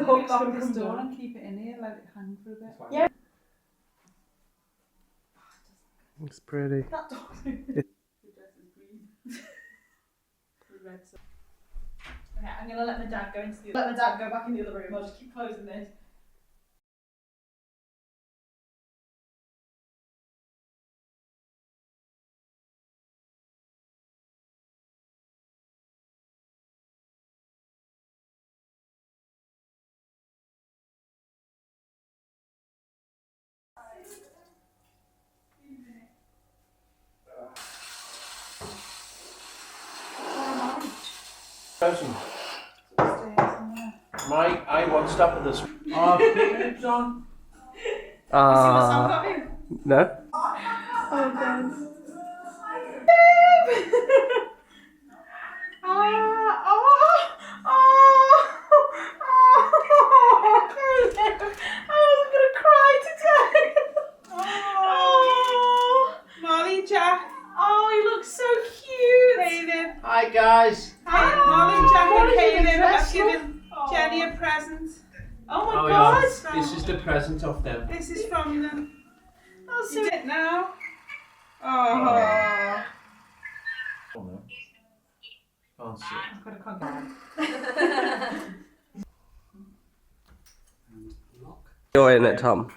hook lock this door and keep it in here, let it hang for a bit. Yeah. It's pretty. That dog. The dress is green. The red. Okay, I'm gonna let my dad go into the. Let my dad go back in the other room. I'll just keep closing this. Person. I won't stop at this. Oh, picnics on. See what's on got you? No. Oh god. Hi guys. Molly, Jack and Kaylin have given Jenny a present. Oh my god! Yeah. This is the present of them. This is from them. Oh, so it now. Oh. Oh no. Can't see. I've got a contact. You're in it, Tom.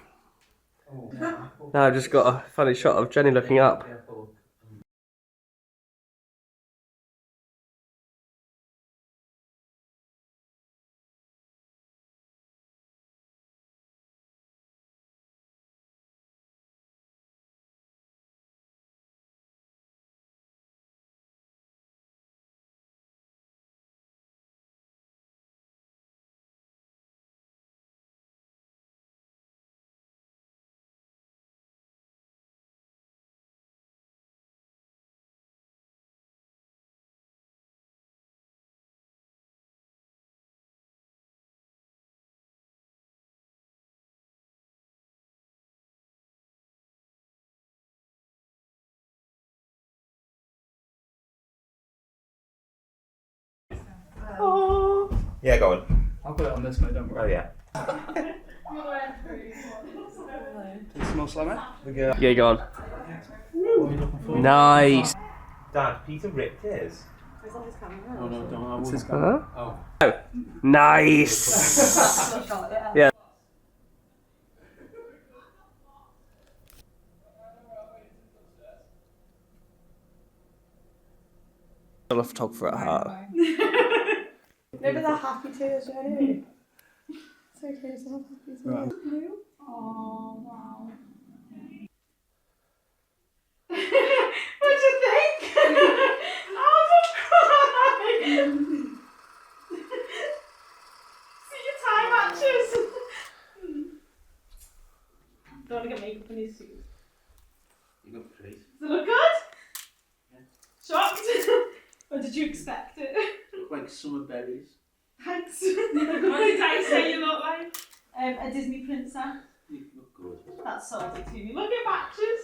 Now I've just got a funny shot of Jenny looking up. Oh. Yeah, go on. I'll put it on this mate, don't worry. Oh yeah. Does it smell slimmer? Yeah, go on. What are you looking for? Nice. Dad, Peter ripped his. Oh no, don't. I won't. Huh? Oh. Nice. Yeah. I'm a photographer at heart. Maybe they're happy tears, Jenny. It's okay to have happy tears. Right. Oh, wow. What'd you think? Oh, don't cry! See your tie matches! Don't want to get makeup in his suit. You look great. Does it look good? Yeah. Shocked? Or did you expect it? Look like summer berries. Thanks. What did I say you look like? A Disney princess. You look good. That's salty to me. Look at matches.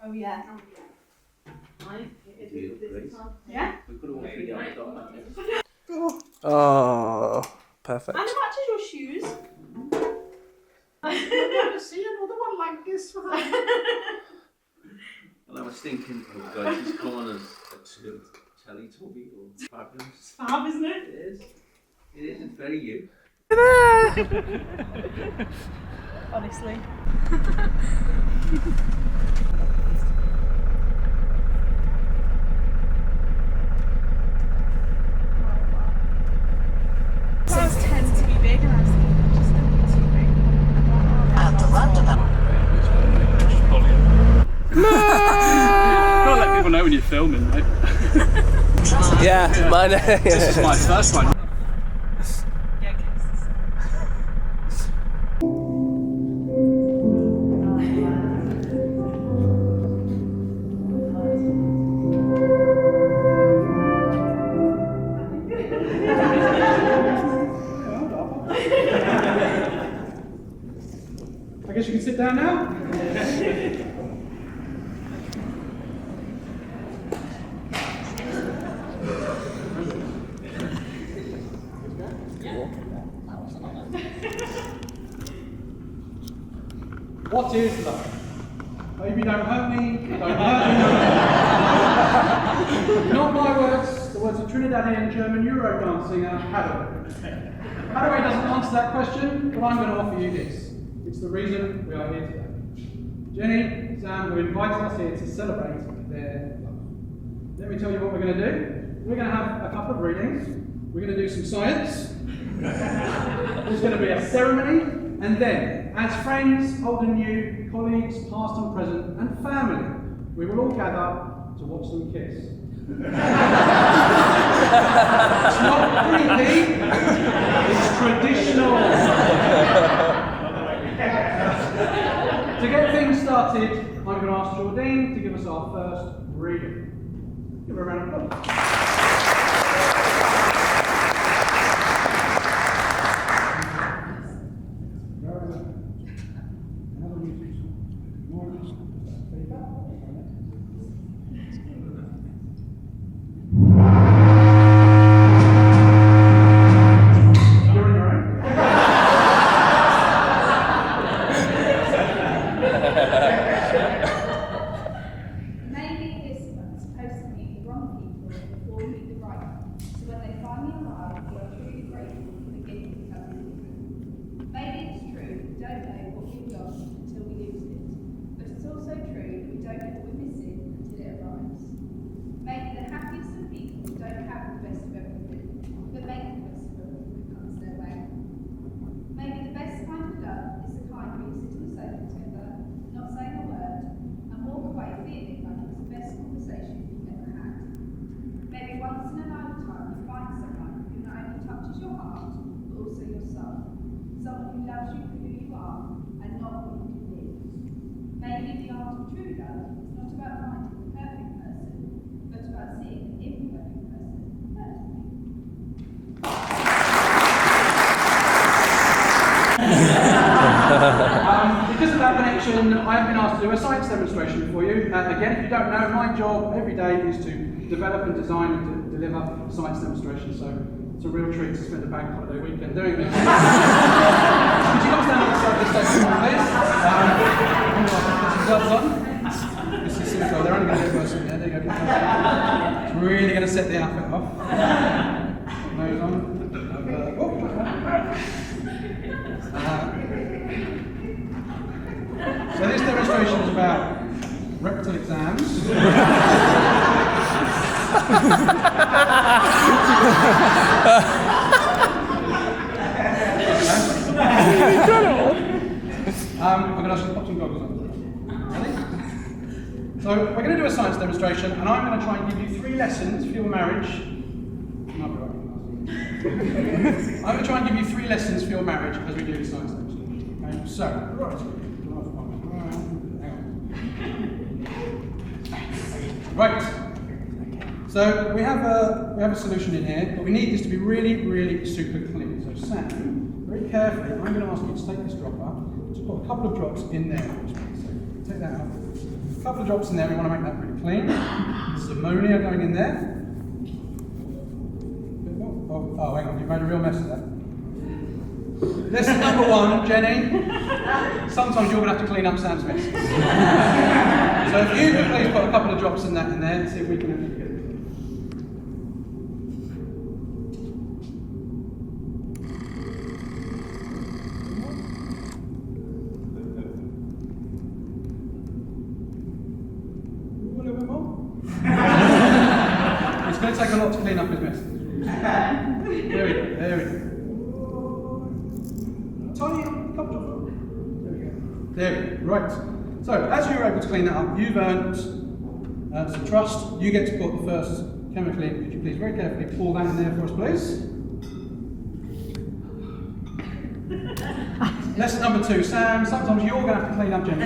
Oh yeah. You look great. Yeah. We could have all three on top. Oh, perfect. And it matches your shoes. I've never seen another one like this. And I was thinking, oh God, she's coming as a Teletubby or fabulous. It's fab, isn't it? It is. It is. It's very you. Honestly. Things tend to be big, and I was thinking just going to be too big. Don't let people know when you're filming, mate. Yeah, mine. This is my first one. Yeah, I guess you can sit down now. what is love? Baby, don't hurt me, don't hurt me. Not my words, the words of Trinidadian German Euro dancing Hathaway. Hathaway doesn't answer that question, but I'm going to offer you this. It's the reason we are here today. Jennie, Sam, who invited us here to celebrate their love. Let me tell you what we're going to do. We're going to have a couple of readings. We're going to do some science. There's going to be a ceremony, and then, as friends, old and new, colleagues, past and present, and family, we will all gather to watch them kiss. It's not creepy, it's traditional. To get things started, I'm going to ask Jordine to give us our first reading. Give her a round of applause. Because of that connection, I've been asked to do a science demonstration for you. Again, if you don't know, my job every day is to develop and design and deliver science demonstrations. So it's a real treat to spend a bank holiday weekend doing this. Could you come stand on the side of the stage, please? Gloves on. This is simple. They're only going to do first. There you go. It's really going to set the outfit off. Nose on. So this demonstration is about rectal exams. I'm going to ask you to pop some goggles on. Ready? So we're going to do a science demonstration, and I'm going to try and give you 3 lessons for your marriage. I'm going to try and give you 3 lessons for your marriage as we do this science demonstration. Okay? So, right. So we have a solution in here, but we need this to be really, really super clean. So Sam, very carefully, I'm going to ask you to take this dropper, just put a couple of drops in there. So take that out. A couple of drops in there. We want to make that really clean. There's ammonia going in there. Oh, hang on, you've made a real mess of that. Lesson number 1, Jennie. Sometimes you're going to have to clean up Sam's mess. So if you could please put a couple of drops in that in there and see if we can actually get it. A little bit more. It's going to take a lot to clean up his mess. There we go, there we go. Tiny couple of them. There we go. Right. So, as you were able to clean that up, you've earned some trust. You get to put the first chemical in. Could you please very carefully pour that in there for us, please? Lesson number 2, Sam. Sometimes you're going to have to clean up Jennie.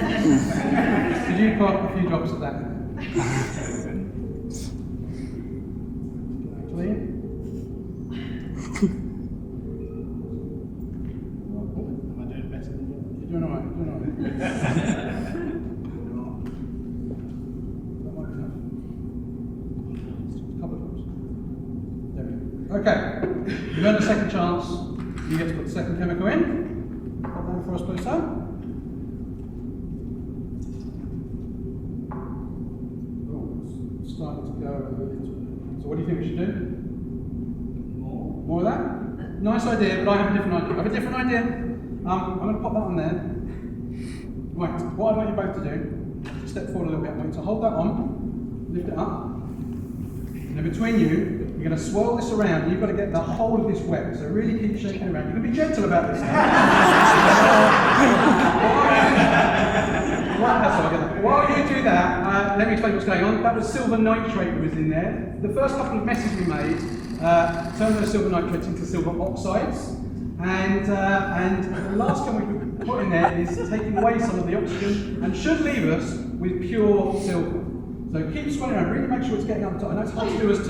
Could you put a few drops of that in? Clean. You're doing alright, you're doing alright. There we go. Okay, you've earned a second chance. You get to put the second chemical in. Put that for us, please, Sam. what do you think we should do? More of that? Nice idea, but I have a different idea. I have a different idea. I'm going to pop that on there. Right, what I'd like you both to do, step forward a little bit. I want you to hold that on, lift it up. And then between you, you're going to swirl this around. You've got to get the whole of this wet. So really keep shaking it around. You're going to be gentle about this. While you do that, let me explain what's going on. That was silver nitrate was in there. The first couple of messes we made turned those silver nitrates into silver oxides. And the last one we put in there is taking away some of the oxygen and should leave us with pure silver. So keep swirling around, really make sure it's getting up top. I know it's hard to do as two.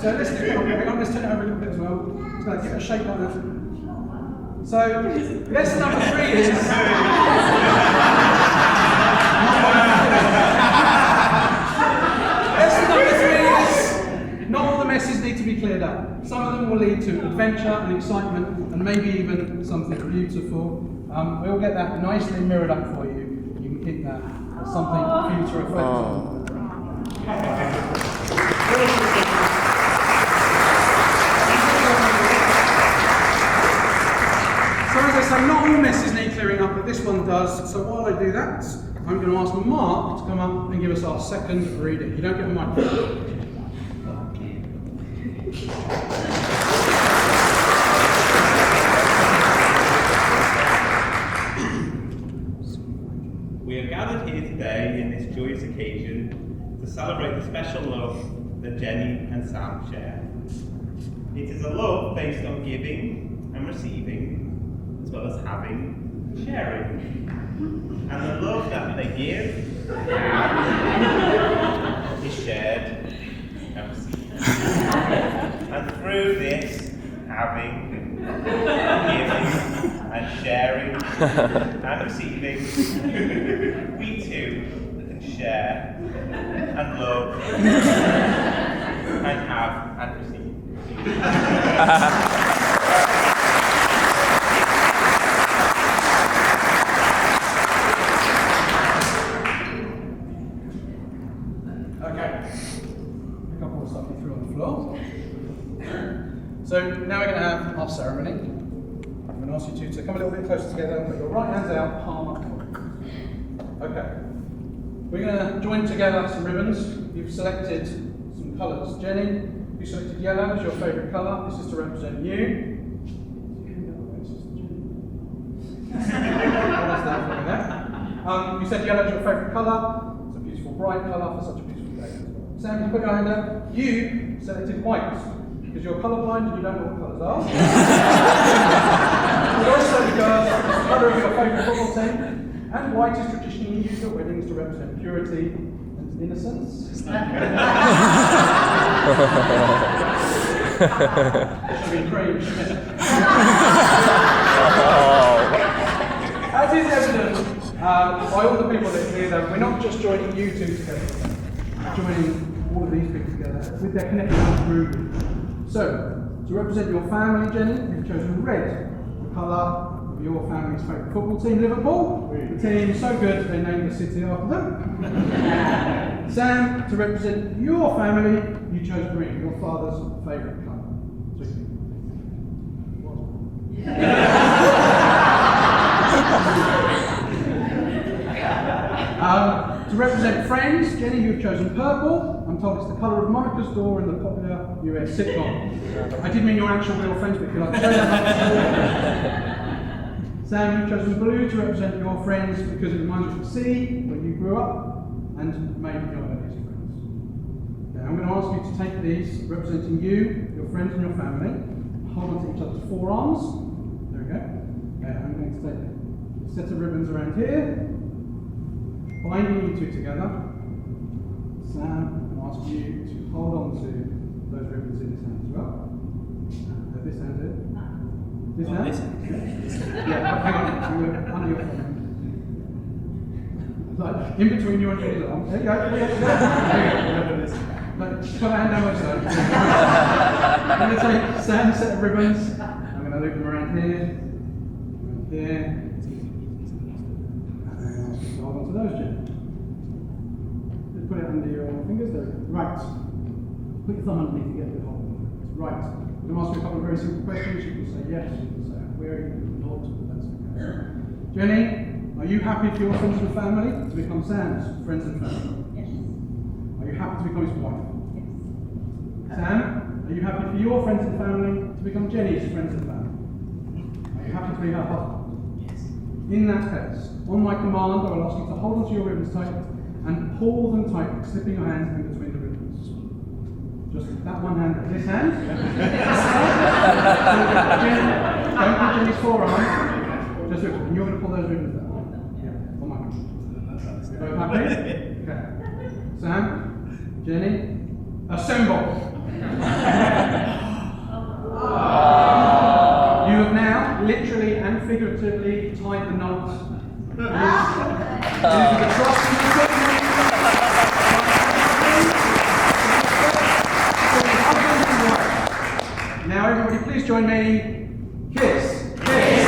So let's turn it over a little bit as well. Just going to give it a shake like that. So lesson number 3 is... lesson number 3 is not all the messes need to be cleared up. Some of them will lead to adventure and excitement and maybe even something beautiful. We'll get that nicely mirrored up for you. You can keep that as something for you to reflect on. So as I say, not all messes need clearing up, but this one does. So while I do that, I'm going to ask Mark to come up and give us our second reading. You don't get a microphone. We are gathered here today in this joyous occasion to celebrate the special love that Jennie and Sam share. It is a love based on giving and receiving, as well as having and sharing. And the love that they give is shared and received. And through this having, giving and sharing and receiving, we too can share and love and have and receive. Okay. Pick up all the stuff you threw on the floor. So now we're going to have our ceremony. I'm going to ask you two to come a little bit closer together and put your right hands out, palm up. Okay. We're going to join together some ribbons. You've selected some colours. Jennie, you selected yellow as your favourite colour. This is to represent you. You said yellow is your favourite colour. It's a beautiful bright colour for such a beautiful day. Sam, you put your hand up. You selected white because you're colourblind and you don't know what colours are. But also because it's the colour of your favourite football team. And white is traditionally used at weddings to represent purity and innocence. Should be cream, shouldn't it? As is evident by all the people that are here, though, we're not just joining you two together, we're joining all of these people together with their connection through you. So, to represent your family, Jennie, you've chosen red, the colour of your family's favourite football team, Liverpool. The team so good they named the city after them. Sam, to represent your family, you chose green, your father's favourite colour. To represent friends, Jennie, you've chosen purple. I'm told it's the colour of Monica's door in the popular US sitcom. I did mean your actual real friends, but if you like to show that. Sam, you've chosen blue to represent your friends because it reminds you of the sea, where you grew up, and maybe your earliest friends. Okay, I'm going to ask you to take these, representing you, your friends and your family, hold on to each other's forearms. There we go. Okay, I'm going to take a set of ribbons around here, binding you two together. Sam, I'm going to ask you to hold on to those ribbons in this hand as well. This hand here. This hand? This hand. Yeah, hang on. You were under your thumb. Like, in between you and your arm. There you go. There you go. Like, put that hand down my side. I'm going to take Sam's set of ribbons. I'm going to loop them around here. Here. Hold on to those, Jim. Just put it under your fingers there. Right. Put your thumb underneath to get a good hold. Right. I'm going to ask you a couple of very simple questions. You can say yes, you can say where, you can nod, that's okay. Jenny, are you happy for your friends and family to become Sam's friends and family? Yes. Are you happy to become his wife? Yes. Sam, are you happy for your friends and family to become Jenny's friends and family? Are you happy to be her husband? Yes. In that case, on my command, I will ask you to hold onto your ribbons tight and pull them tight, slipping your hands in between the ribbons. Just that one hand, this hand. Don't put Jenny's forearm. Just do it. And you're going to pull those ribbons down. Yeah, on my hand. You both happy? Okay. Sam, Jenny, assemble. You have now, literally and figuratively, tied the knots. Using the trust and the equipment. Now, everybody, please join me. Kiss. Kiss.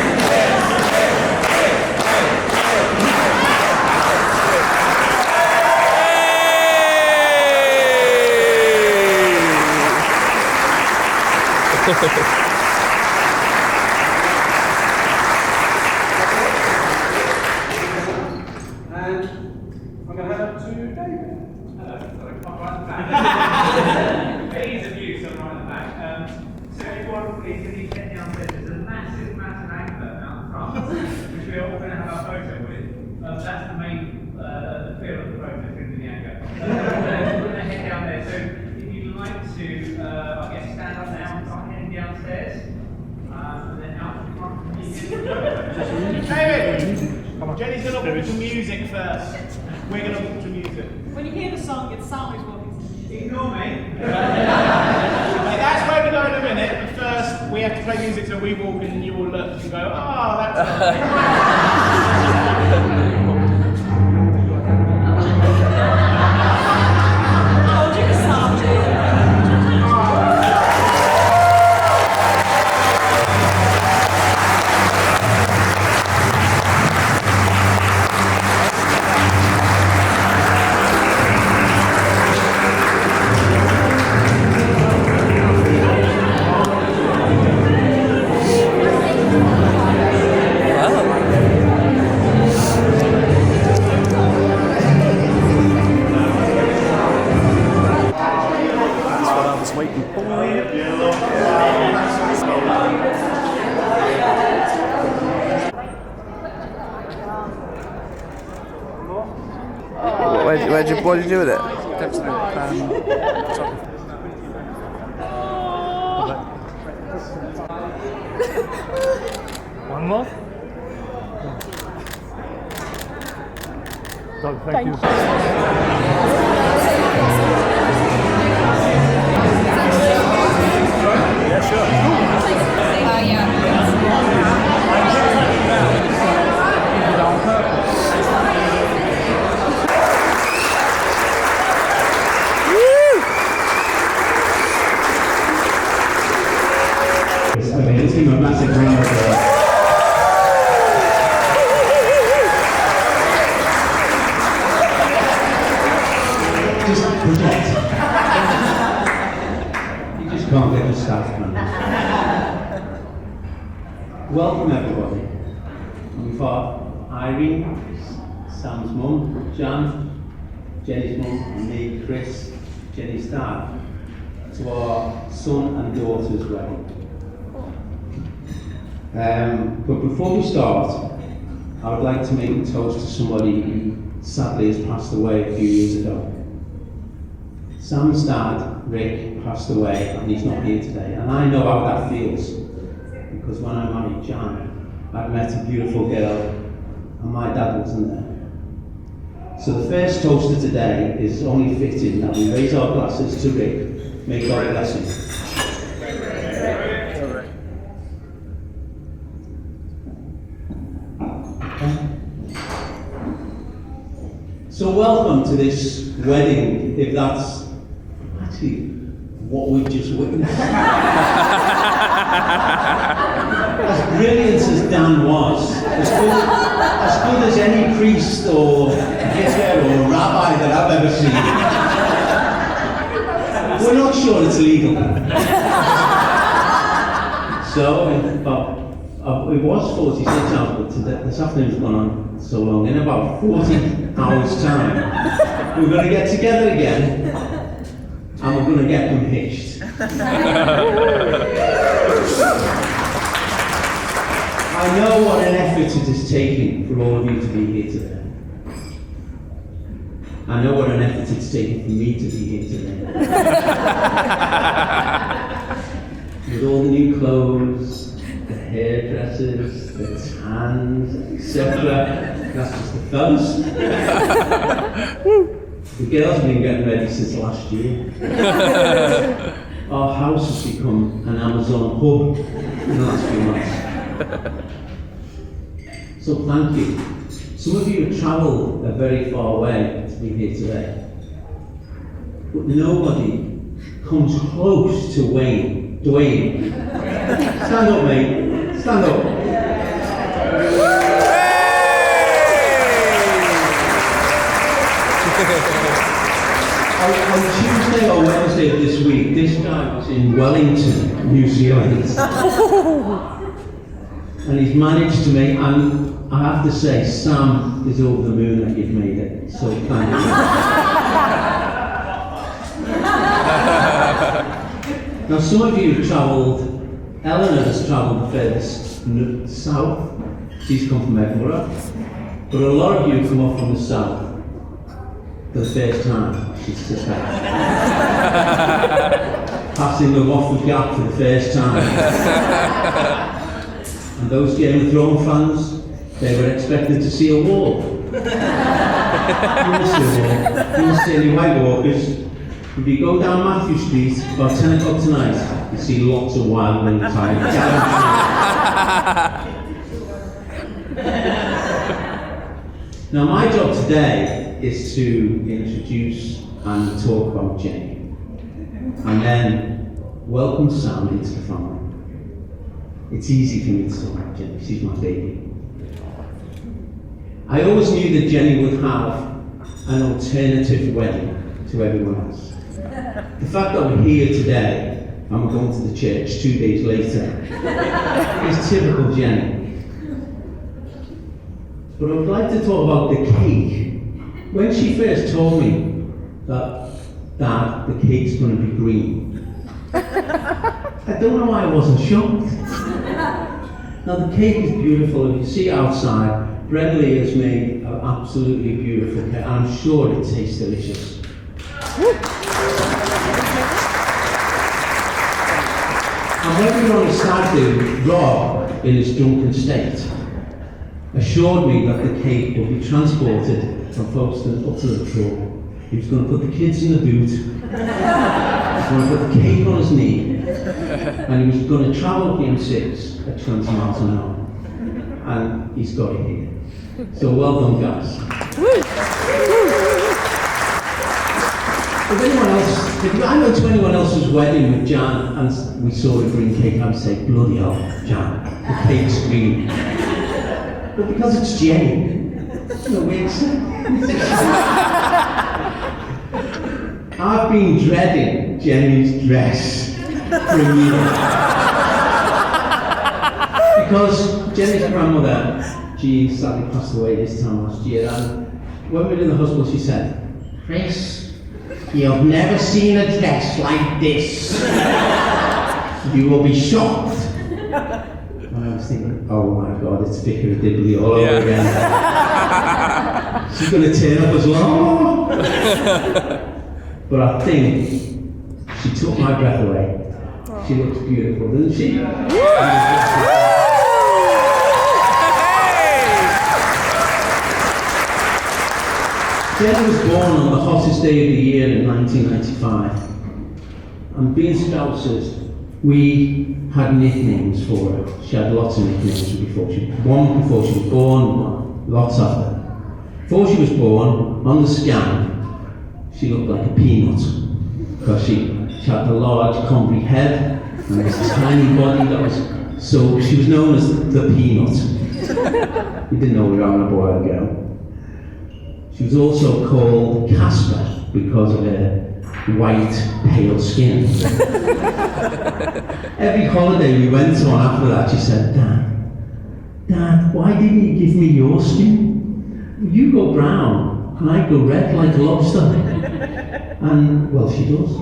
And I'm going to hand up to David. Ease of use, I'm right at the back. So everyone, please, can you get downstairs? There's a massive anchor out front, which we're all going to have our photo with. That's the main, the feel of the photo, is going to be the anchor. We're going to head down there. So if you'd like to, I guess, stand up now and start heading downstairs. And then out the front. David! Jenny's going to walk to music first. We're going to walk to music. When you hear the song, it's Sam who's walking to the music. Ignore me. That's where we go in a minute, but first we have to play music so we walk in and you all look and go, oh, that's Told you to stop, What did you do with it? One more? Thank you. Yeah, sure. Let's give him a massive round of applause. Just project. You just can't get the staff, man. Welcome everybody. We've got Irene, Sam's mum, Jan, Jenny's mum, and me, Chris, Jenny's dad, to our son and daughter's wedding. But before we start, I would like to make a toast to somebody who sadly has passed away a few years ago. Sam's dad, Rick, passed away and he's not here today. And I know how that feels, because when I married Jan, I'd met a beautiful girl and my dad wasn't there. So the first toast of today is only fitting that we raise our glasses to Rick. May God bless him. So welcome to this wedding, if that's actually what we've just witnessed. As brilliant as Dan was, as good as any priest or vicar or rabbi that I've ever seen. We're not sure it's legal. So, it was 46 hours, but this afternoon's gone on so long. In about 40 hours' time, we're going to get together again, and we're going to get them hitched. I know what an effort it is taking for all of you to be here today. I know what an effort it's taking for me to be here today. With all the new clothes, the hairdressers, the tans, etc. That's just the fellas. The girls have been getting ready since last year. Our house has become an Amazon hub in the last few months. So thank you. Some of you have travelled a very far way to be here today. But nobody comes close to Dwayne. Stand up, mate. Stand up. On Tuesday or Wednesday of this week, this guy was in Wellington, New Zealand. And he's managed to make, and I have to say, Sam is over the moon that you've made it. So thank you. Now, some of you have travelled, Eleanor has travelled the furthest south. She's come from Edinburgh. But a lot of you have come up from the south for the first time, she suspects. Passing the Waffle Gap for the first time. And those Game of Thrones fans, they were expecting to see a wall. You must see a wall. You must see any White Walkers. If you go down Matthew Street about 10 o'clock tonight, you see lots of wild wing tigers. Now my job today is to introduce and talk about Jennie. And then welcome Sam into the family. It's easy for me to talk about Jennie, she's my baby. I always knew that Jennie would have an alternative wedding to everyone else. The fact that we're here today and we're going to the church 2 days later is typical Jennie. But I would like to talk about the cake. When she first told me that Dad, the cake's going to be green, I don't know why I wasn't shocked. Now the cake is beautiful. If you see it outside, Brentley has made an absolutely beautiful cake. I'm sure it tastes delicious. And when we were on the stag do, Rob, in his drunken state, assured me that the cake would be transported from Folkestone up to the truck. He was going to put the kids in the boot, he was going to put the cake on his knee, and he was going to travel up the M6 at 20 miles an hour. And he's got it here. So well done, guys. If I went to anyone else's wedding with Jan and we saw a green cake, I would say, bloody hell, Jan, the cake's green. But because it's Jennie, no wigs. I've been dreading Jennie's dress for a year. Because Jennie's grandmother, she sadly passed away this time last year, and when we were in the hospital, she said, Chris, you've never seen a dress like this. You will be shocked. And I was thinking, oh my God, it's Vicar of Dibley all over again. She's going to turn up as well. But I think she took my breath away. She looks beautiful, doesn't she? Jennie was born on the hottest day of the year in 1995. And being Scousers, we had nicknames for her. She had lots of nicknames before she was born, lots of them. Before she was born, on the scan, she looked like a peanut. Because she had a large Comrie head and this tiny body that was, so she was known as the peanut. We didn't know we were having a boy or girl. She was also called Casper because of her white, pale skin. Every holiday we went on after that, she said, Dad, why didn't you give me your skin? You go brown, and I go red like a lobster. And, well, she does.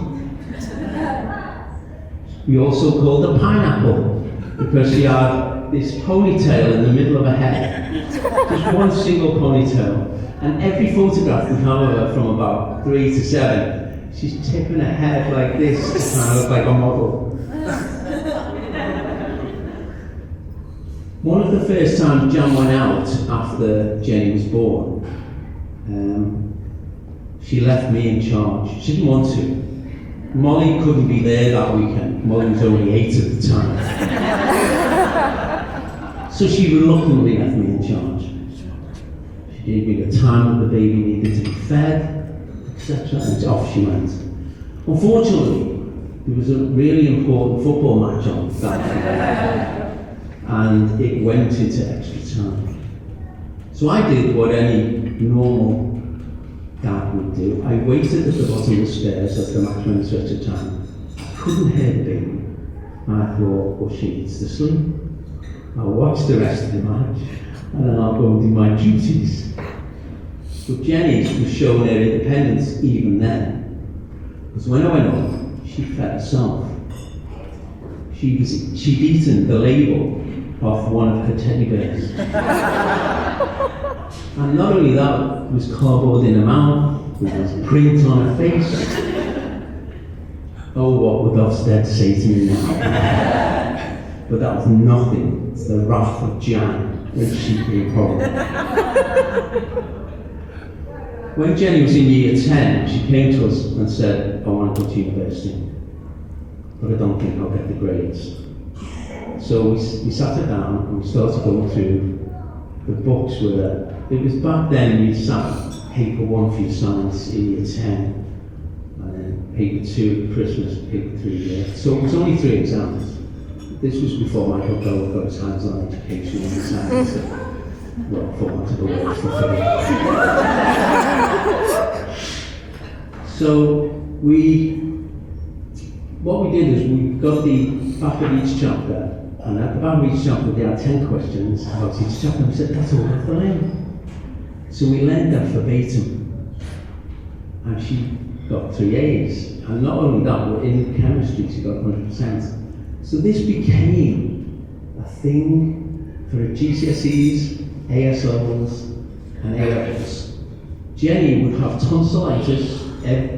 We also called her Pineapple, because she had this ponytail in the middle of her head. Just one single ponytail. And every photograph we have of her from about 3 to 7, she's tipping her head like this to kind of look like a model. One of the first times Jan went out after Jenny was born, she left me in charge. She didn't want to. Molly couldn't be there that weekend. Molly was only 8 at the time. So she reluctantly left me in charge. She gave me the time that the baby needed to be fed, etc. And off she went. Unfortunately, there was a really important football match on that day. And it went into extra time. So I did what any normal dad would do. I waited at the bottom of the stairs as the match went into extra time. I couldn't hear the baby. And I thought, well, she needs to sleep. I'll watch the rest of the match, and then I'll go and do my duties. But Jenny was showing her independence even then. Because when I went up, she fed herself. She'd eaten the label off one of her teddy bears. And not only that, there was cardboard in her mouth, there was print on her face. Oh, what would Ofsted say to me now? But that was nothing to the wrath of Jan when she came home. When Jenny was in year 10, she came to us and said, I want to go to university, but I don't think I'll get the grades. So we sat her down and we started going through the books with her. It was back then you sat paper 1 for your science in year 10, and then paper 2 at Christmas, paper 3 year. So it was only 3 exams. This was before Michael Gove got his hands on education and science. Well, for want of a word for free. So what we did is we got the back of each chapter, and at the back of each chapter they had 10 questions about each chapter, and we said, that's all we have to learn. So we learned that verbatim, and she got 3 A's, and not only that, but in chemistry she got 100%. So this became a thing for GCSEs, ASOs, and A-levels. Jenny would have tonsillitis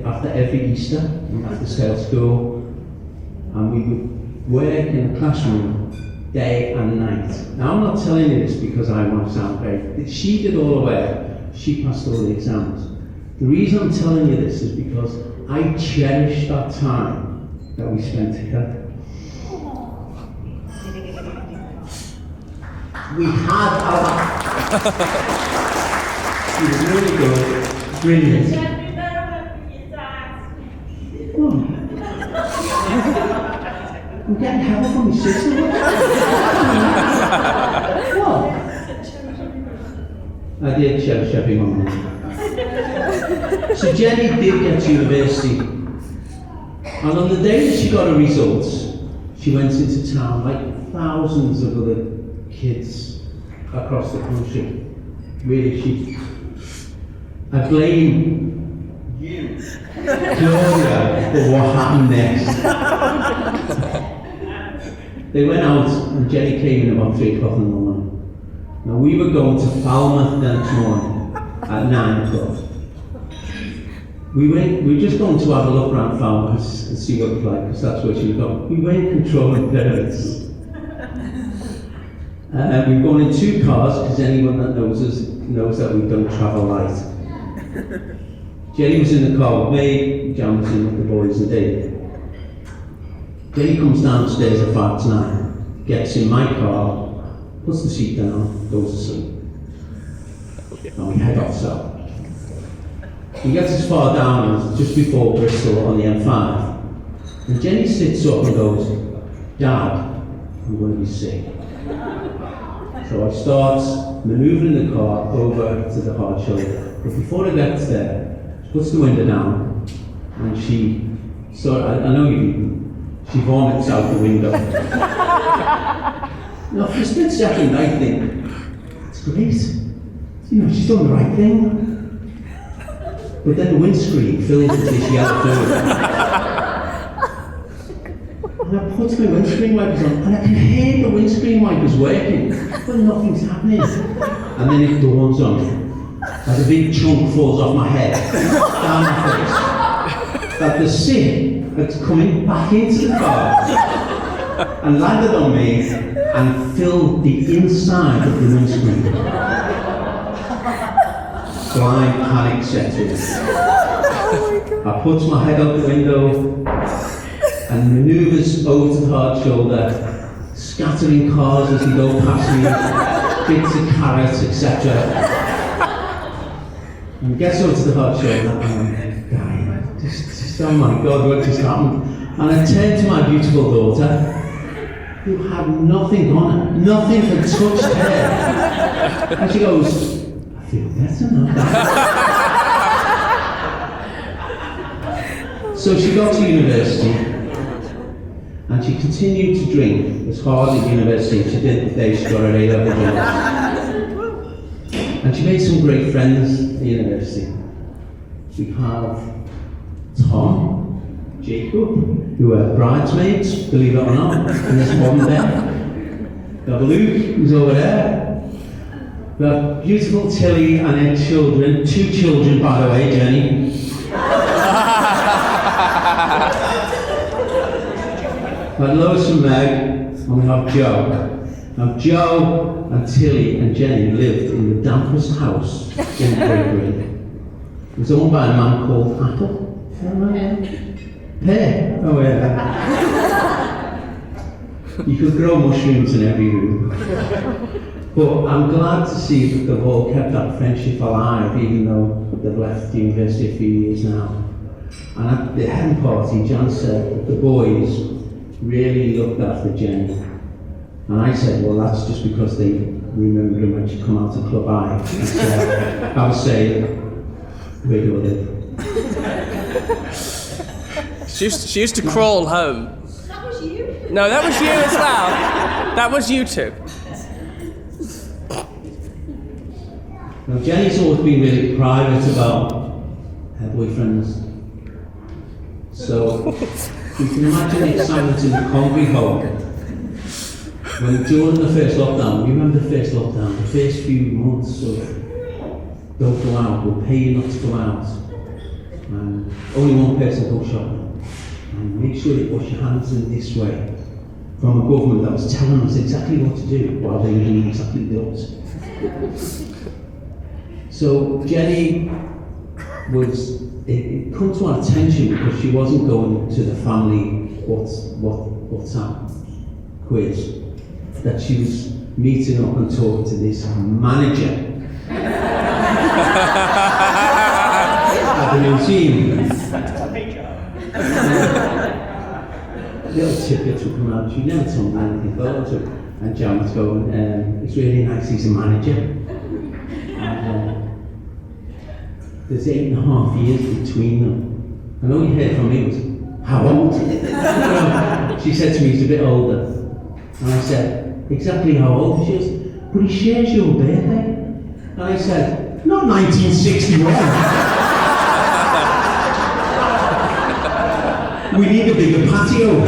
after every Easter, and after stay at school, and we would work in the classroom day and night. Now I'm not telling you this because I want to sound great. She did all the work, she passed all the exams. The reason I'm telling you this is because I cherish that time that we spent together. We had our... She was really good, brilliant. I'm getting help from my sister. What? I did cherish every moment. So Jenny did get to university. And on the day that she got her results, she went into town like thousands of other kids across the country. Really, I blame you, Gloria, for what happened next. They went out and Jenny came in about 3 o'clock in the morning. Now we were going to Falmouth the next morning at 9 o'clock. We were just going to have a look around Falmouth and see what it was like, because that's where she was going. We weren't controlling parents. We've gone in 2 cars, because anyone that knows us knows that we don't travel light. Jenny was in the car with me, Jan was in with the boys and Dave. Jenny comes downstairs at 5 to 9, gets in my car, puts the seat down, goes to sleep. And we head off south. We get as far down as just before Bristol on the M5. And Jenny sits up and goes, Dad, I'm going to be sick. So I start manoeuvring the car over to the hard shoulder. But before I get there, she puts the window down, and she I know you've eaten, she vomits out the window. Now, for a split second, I think, it's great. You know, she's done the right thing. But then the windscreen fills with this yellow fluid. And I put my windscreen wipers on, and I can hear the windscreen wipers working, but nothing's happening. And then it dawns on me, as a big chunk falls off my head, down my face, that the sin that's coming back into the car and landed on me and filled the inside of the windscreen. Blind panic set in. I put my head out the window and manoeuvres over to the hard shoulder, scattering cars as they go past me, bits of carrots, etc. And gets over to the hard shoulder and I'm like, guy, just, oh my God, what just happened? And I turned to my beautiful daughter, who had nothing on her, nothing had touched her. And she goes, I feel better now. So she got to university, and she continued to drink as hard at university as she did the day she got her A-level results. And she made some great friends at university. We have Tom, Jacob, who are bridesmaids, believe it or not, in this modern day. We have Luke, who's over there. We have beautiful Tilly and her children, 2 children by the way, Jennie. We have Lois and Meg, and we have Joe. Now Joe and Tilly and Jennie lived in the dampest house in Great Britain. It was owned by a man called Apple. Pear. Oh yeah. You could grow mushrooms in every room. But I'm glad to see that they've all kept that friendship alive, even though they've left university a few years now. And at the hen party, John said that the boys really looked after Jennie. And I said, well, that's just because they remember her when she come out to Club I. And so I was saying, where do I live? She used to crawl home. That was you. No, that was you as well. That was you two. Now, Jennie's always been really private about her boyfriends. So, you can imagine the excitement in the concrete hole. When during the first lockdown, you remember the first lockdown, the first few months of don't go out, we'll pay you not to go out. And only one person go shopping. And make sure you wash your hands in this way. From a government that was telling us exactly what to do while they were doing exactly the opposite. So Jennie was, it come to our attention because she wasn't going to the family WhatsApp quiz, that she was meeting up and talking to this manager at the museum. Little tidbits would come out. She never told me anything about it. And Jan was going, it's really nice, he's a manager. There's 8.5 years between them. And all you heard from me was, how old? She said to me, he's a bit older. And I said, exactly how old? She goes, but he shares your birthday. And I said, not 1961. We need a bigger patio.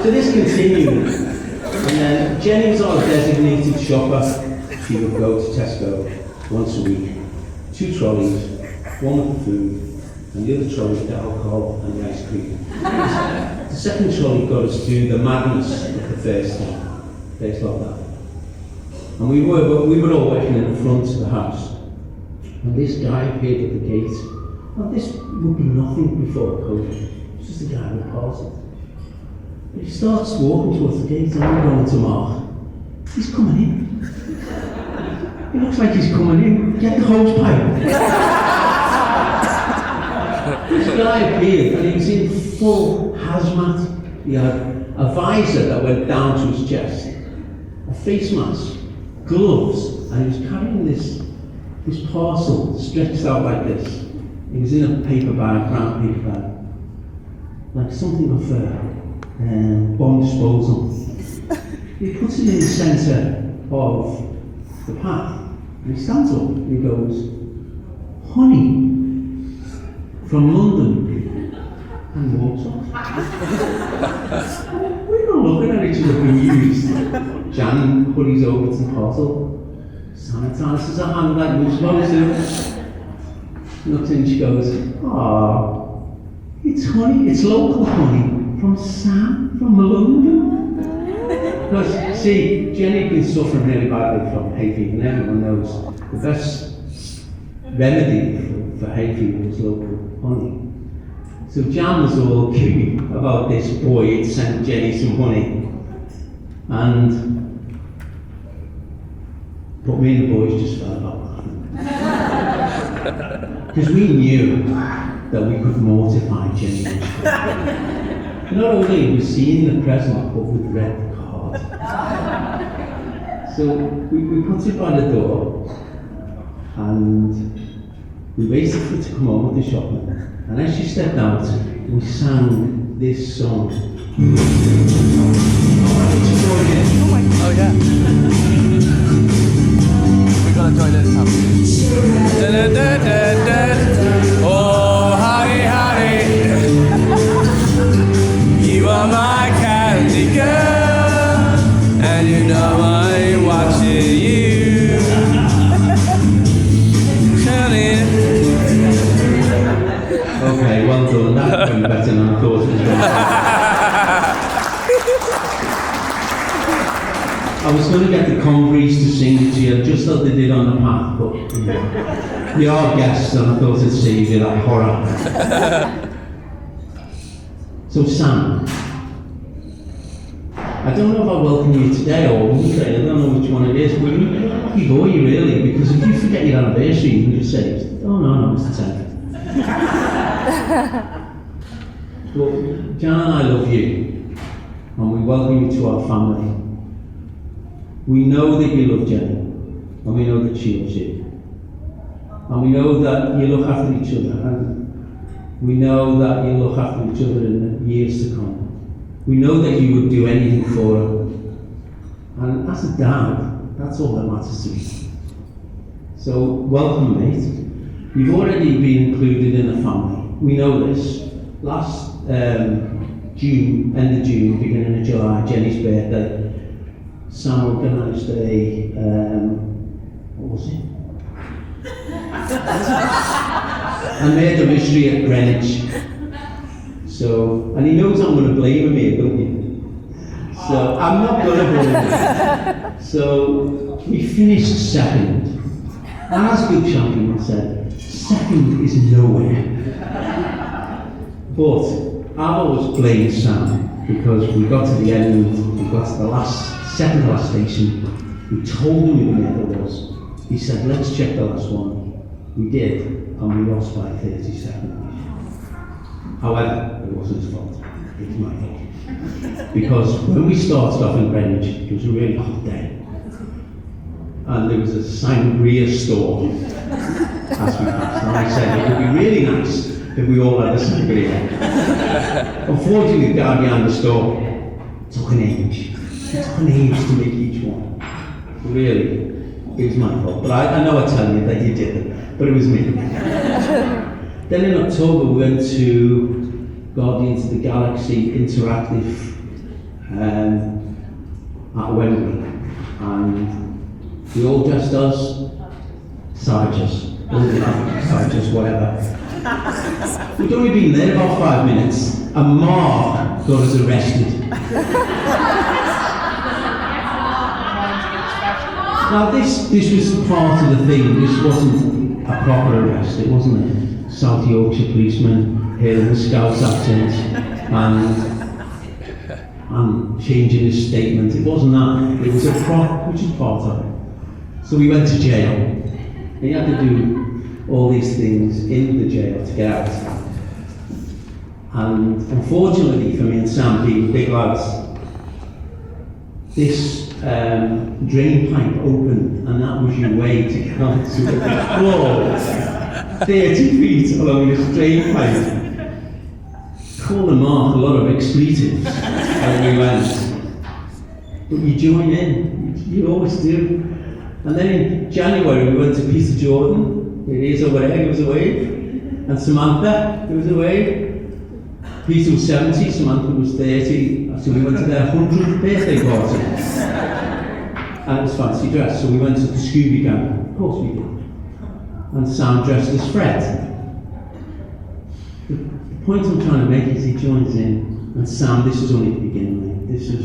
So this continued. And then Jennie was our designated shopper. She would go to Tesco once a week. 2 trolleys, one with the food, and the other trolley with the alcohol and the ice cream. The second trolley got us through the madness of the first lockdown. And we were all working in the front of the house. And this guy appeared at the gate. Now this would be nothing before COVID. It's just a guy with a party. But he starts walking towards the gate and I'm going to Mark. He's coming in. He looks like he's coming in. Get the hose pipe. This guy appeared and he was in full hazmat. He had a visor that went down to his chest, a face mask, gloves, and he was carrying this parcel stretched out like this. It was in a paper bag, brown paper bag, like something of bomb disposal. He puts it in the centre of the path, and he stands up and he goes, "Honey from London," and walks off. We were looking at each other confused. Jan hurries over to the parcel. Sanitizer says, "I hand like we're supposed to." Looks in, she goes, "Ah, it's honey, it's local honey from Sam from London." Because, see, Jennie had been suffering really badly from hay fever, and everyone knows the best remedy for hay fever was local honey. So Jan was all cute about this boy had sent Jennie some honey, but me and the boys just fell about laughing. Because we knew that we could mortify Jennie. Not only was she in the present, but with red card. So we put it by the door, and we waited for her to come home with the shopman. And as she stepped out, we sang this song. Oh yeah. We gotta join in, Tom. Oh, honey, honey, you are my candy girl, and you know I'm watching you. Okay, well done. That's going better than I thought it was going to. I was going to get the Converies to sing it to you, just like they did on the path, but you are guests, and I thought it'd save you that horror. So, Sam, I don't know if I welcome you today or Monday, I don't know which one it is, but you're a lucky boy, really, because if you forget your anniversary, you can just say, "Oh no, it's the 10th. But Jan and I love you, and we welcome you to our family. We know that you love Jennie, and we know that she loves you. And we know that you look after each other, and we know that you look after each other in the years to come. We know that you would do anything for her. And as a dad, that's all that matters to me. So, welcome, mate. You've already been included in the family. We know this. Last June, end of June, beginning of July, Jennie's birthday, Sam organised a, what was it? A murder mystery at Greenwich. So, and he knows I'm going to blame him here, don't you? So, I'm not going to blame him. So, we finished second. And as good champion said, second is nowhere. But I've always blamed Sam because we got to the end, we got to the second to last station. We told him who the murder was. He said, "Let's check the last one." We did, and we lost by 30 seconds. However, it wasn't his fault. It was my fault. Because when we started off in Greenwich, it was a really hot day. And there was a sangria store as we passed. And I said, "It would be really nice if we all had a sangria." Unfortunately, the guy behind the store took an age. It took an age to make each one. Really, it was my fault. But I know I tell you that you did it, but it was me. Then in October, we went to Guardians of the Galaxy Interactive at Wembley. And we all dressed as savages, whatever. We'd only been there about 5 minutes, and Mark got us arrested. Now this was part of the thing. This wasn't a proper arrest. It wasn't a South Yorkshire policeman hearing the Scouse accent and changing his statement. It wasn't that. It was a prop, which is part of it. So we went to jail. And you had to do all these things in the jail to get out. And unfortunately for me and Sam, being big lads, this drain pipe opened, and that was your way to get onto the floor. 30 feet along this drain pipe. Called them off a lot of expletives when we went. But you join in, you always do. And then in January we went to Peter Jordan. It is over there, give us a wave. And Samantha, give us a wave. Peter was 70, Samantha was 30, so we went to their 100th birthday party. And it was fancy dress, so we went to the Scooby Gang. Of course we did. And Sam dressed as Fred. The point I'm trying to make is he joins in, and Sam, this is only the beginning, mate. This is.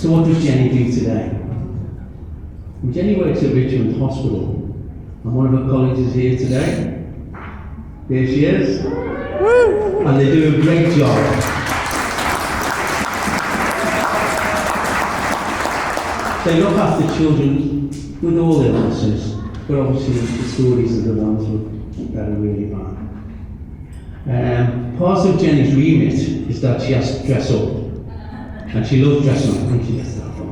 So what does Jennie do today? Well, Jennie works at Richmond Hospital, and one of her colleagues is here today. There she is. Woo! And they do a great job. They look after children with all illnesses, but obviously the stories are the ones that are really bad. Part of Jennie's remit is that she has to dress up, and she loves dressing up. I think she gets that from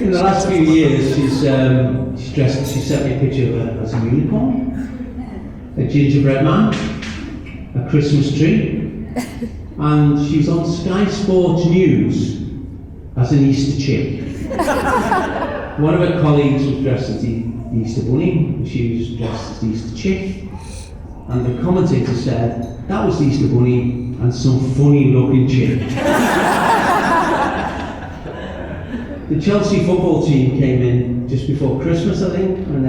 in the last few years, she's dressed. She sent me a picture of her as a unicorn, a gingerbread man, a Christmas tree, and she was on Sky Sports News as an Easter chick. One of her colleagues was dressed as the Easter bunny, and she was dressed as the Easter chick. And the commentator said, that was the Easter bunny and some funny looking chick. The Chelsea football team came in just before Christmas, I think, and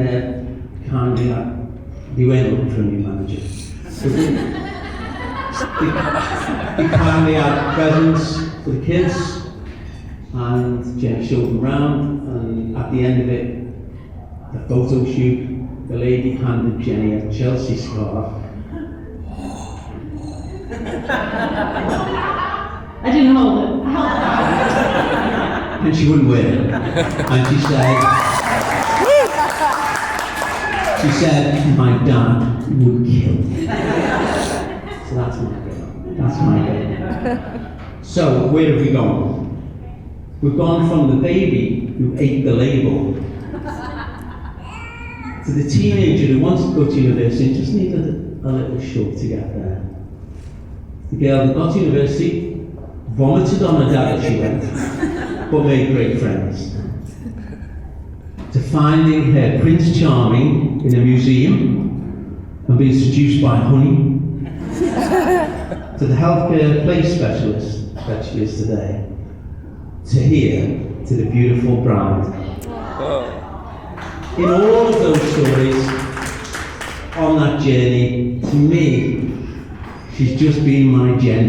they weren't looking for a new manager. So they kindly had presents for the kids, and Jennie showed them around, and at the end of it, the photo shoot, the lady handed Jennie a Chelsea scarf. I didn't hold it. And she wouldn't wear it. And she said, my dad would kill me. So that's my girl. That's my girl. So where have we gone? We've gone from the baby who ate the label to the teenager who wants to go to university and just needed a little shove to get there. The girl that got to university vomited on her dad as she went, but made great friends. To finding her Prince Charming in a museum and being seduced by honey. To the healthcare place specialist that she is today. To here, to the beautiful bride. In all of those stories, on that journey, to me, she's just been my Jen.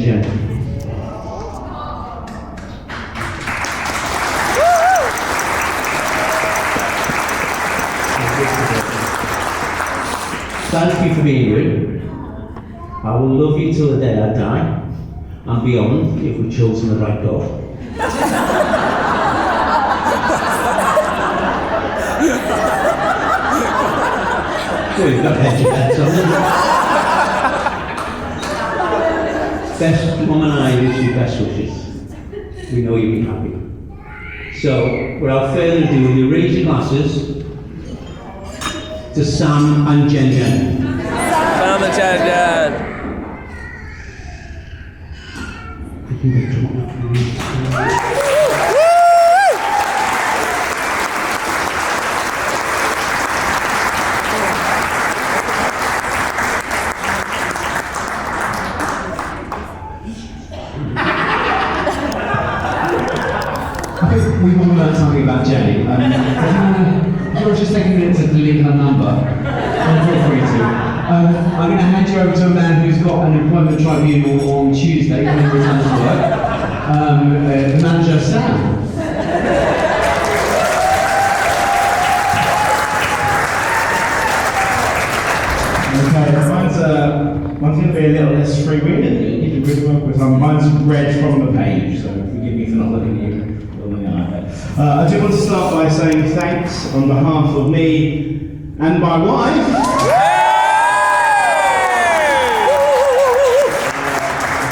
Thank you for being here. I will love you till the day I die, and beyond if we've chosen the right God. Well, you've got heads on them. Best woman I wish you best wishes. We know you'll be happy. So, without further ado, will you raise your glasses to Sam and Jen. Sam and Jen. We've all learned something about Jennie. You're just taking a minute to delete her number. Feel free to. I'm going to hand you over to a man who's got an employment tribunal on Tuesday when he returns to work. The manager, Sam. Okay, mine's going to be a little less freewheeling. Mine's read from the page, so forgive me for not looking at you. I do want to start by saying thanks on behalf of me and my wife.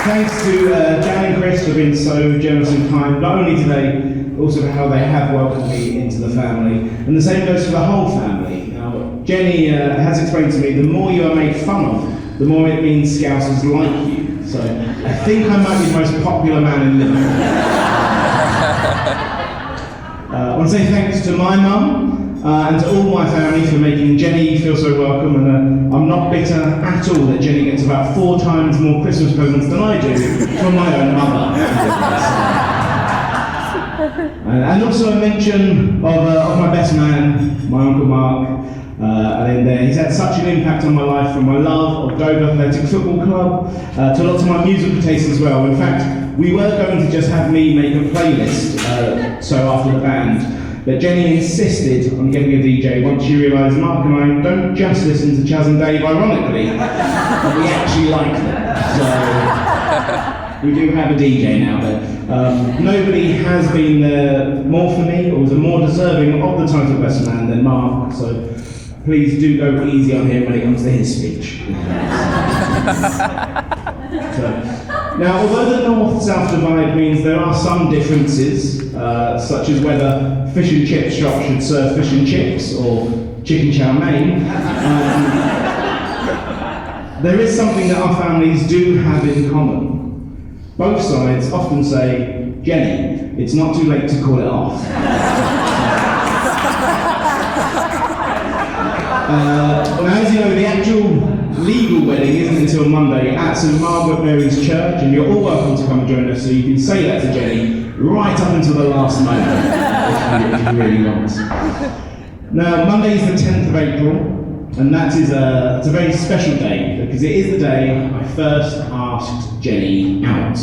Thanks to Jan and Chris for being so generous and kind, not only today, but also for how they have welcomed me into the family. And the same goes for the whole family. Now, Jennie has explained to me, the more you are made fun of, the more it means Scousers like you. So I think I might be the most popular man in Liverpool. I want to say thanks to my mum and to all my family for making Jennie feel so welcome, and I'm not bitter at all that Jennie gets about 4 times more Christmas presents than I do from my own mother. And also a mention of my best man, my Uncle Mark. And then he's had such an impact on my life, from my love of Dover Athletic Football Club to lots of my musical tastes as well. In fact, we were going to just have me make a playlist so after the band, but Jennie insisted on getting a DJ once she realised Mark and I don't just listen to Chaz and Dave ironically, but we actually like them. So we do have a DJ now, but nobody has been there more for me or was more deserving of the title of best man than Mark. So please do go easy on him when it comes to his speech. Now, although the north-south divide means there are some differences, such as whether fish and chip shop should serve fish and chips or chicken chow mein, there is something that our families do have in common. Both sides often say, Jennie, it's not too late to call it off. Now, as you know, the actual legal wedding isn't until Monday at St Margaret Mary's Church, and you're all welcome to come and join us, so you can say that to Jennie right up until the last moment, if you really want. Now, Monday is the 10th of April, and that is it's a very special day, because it is the day I first asked Jennie out.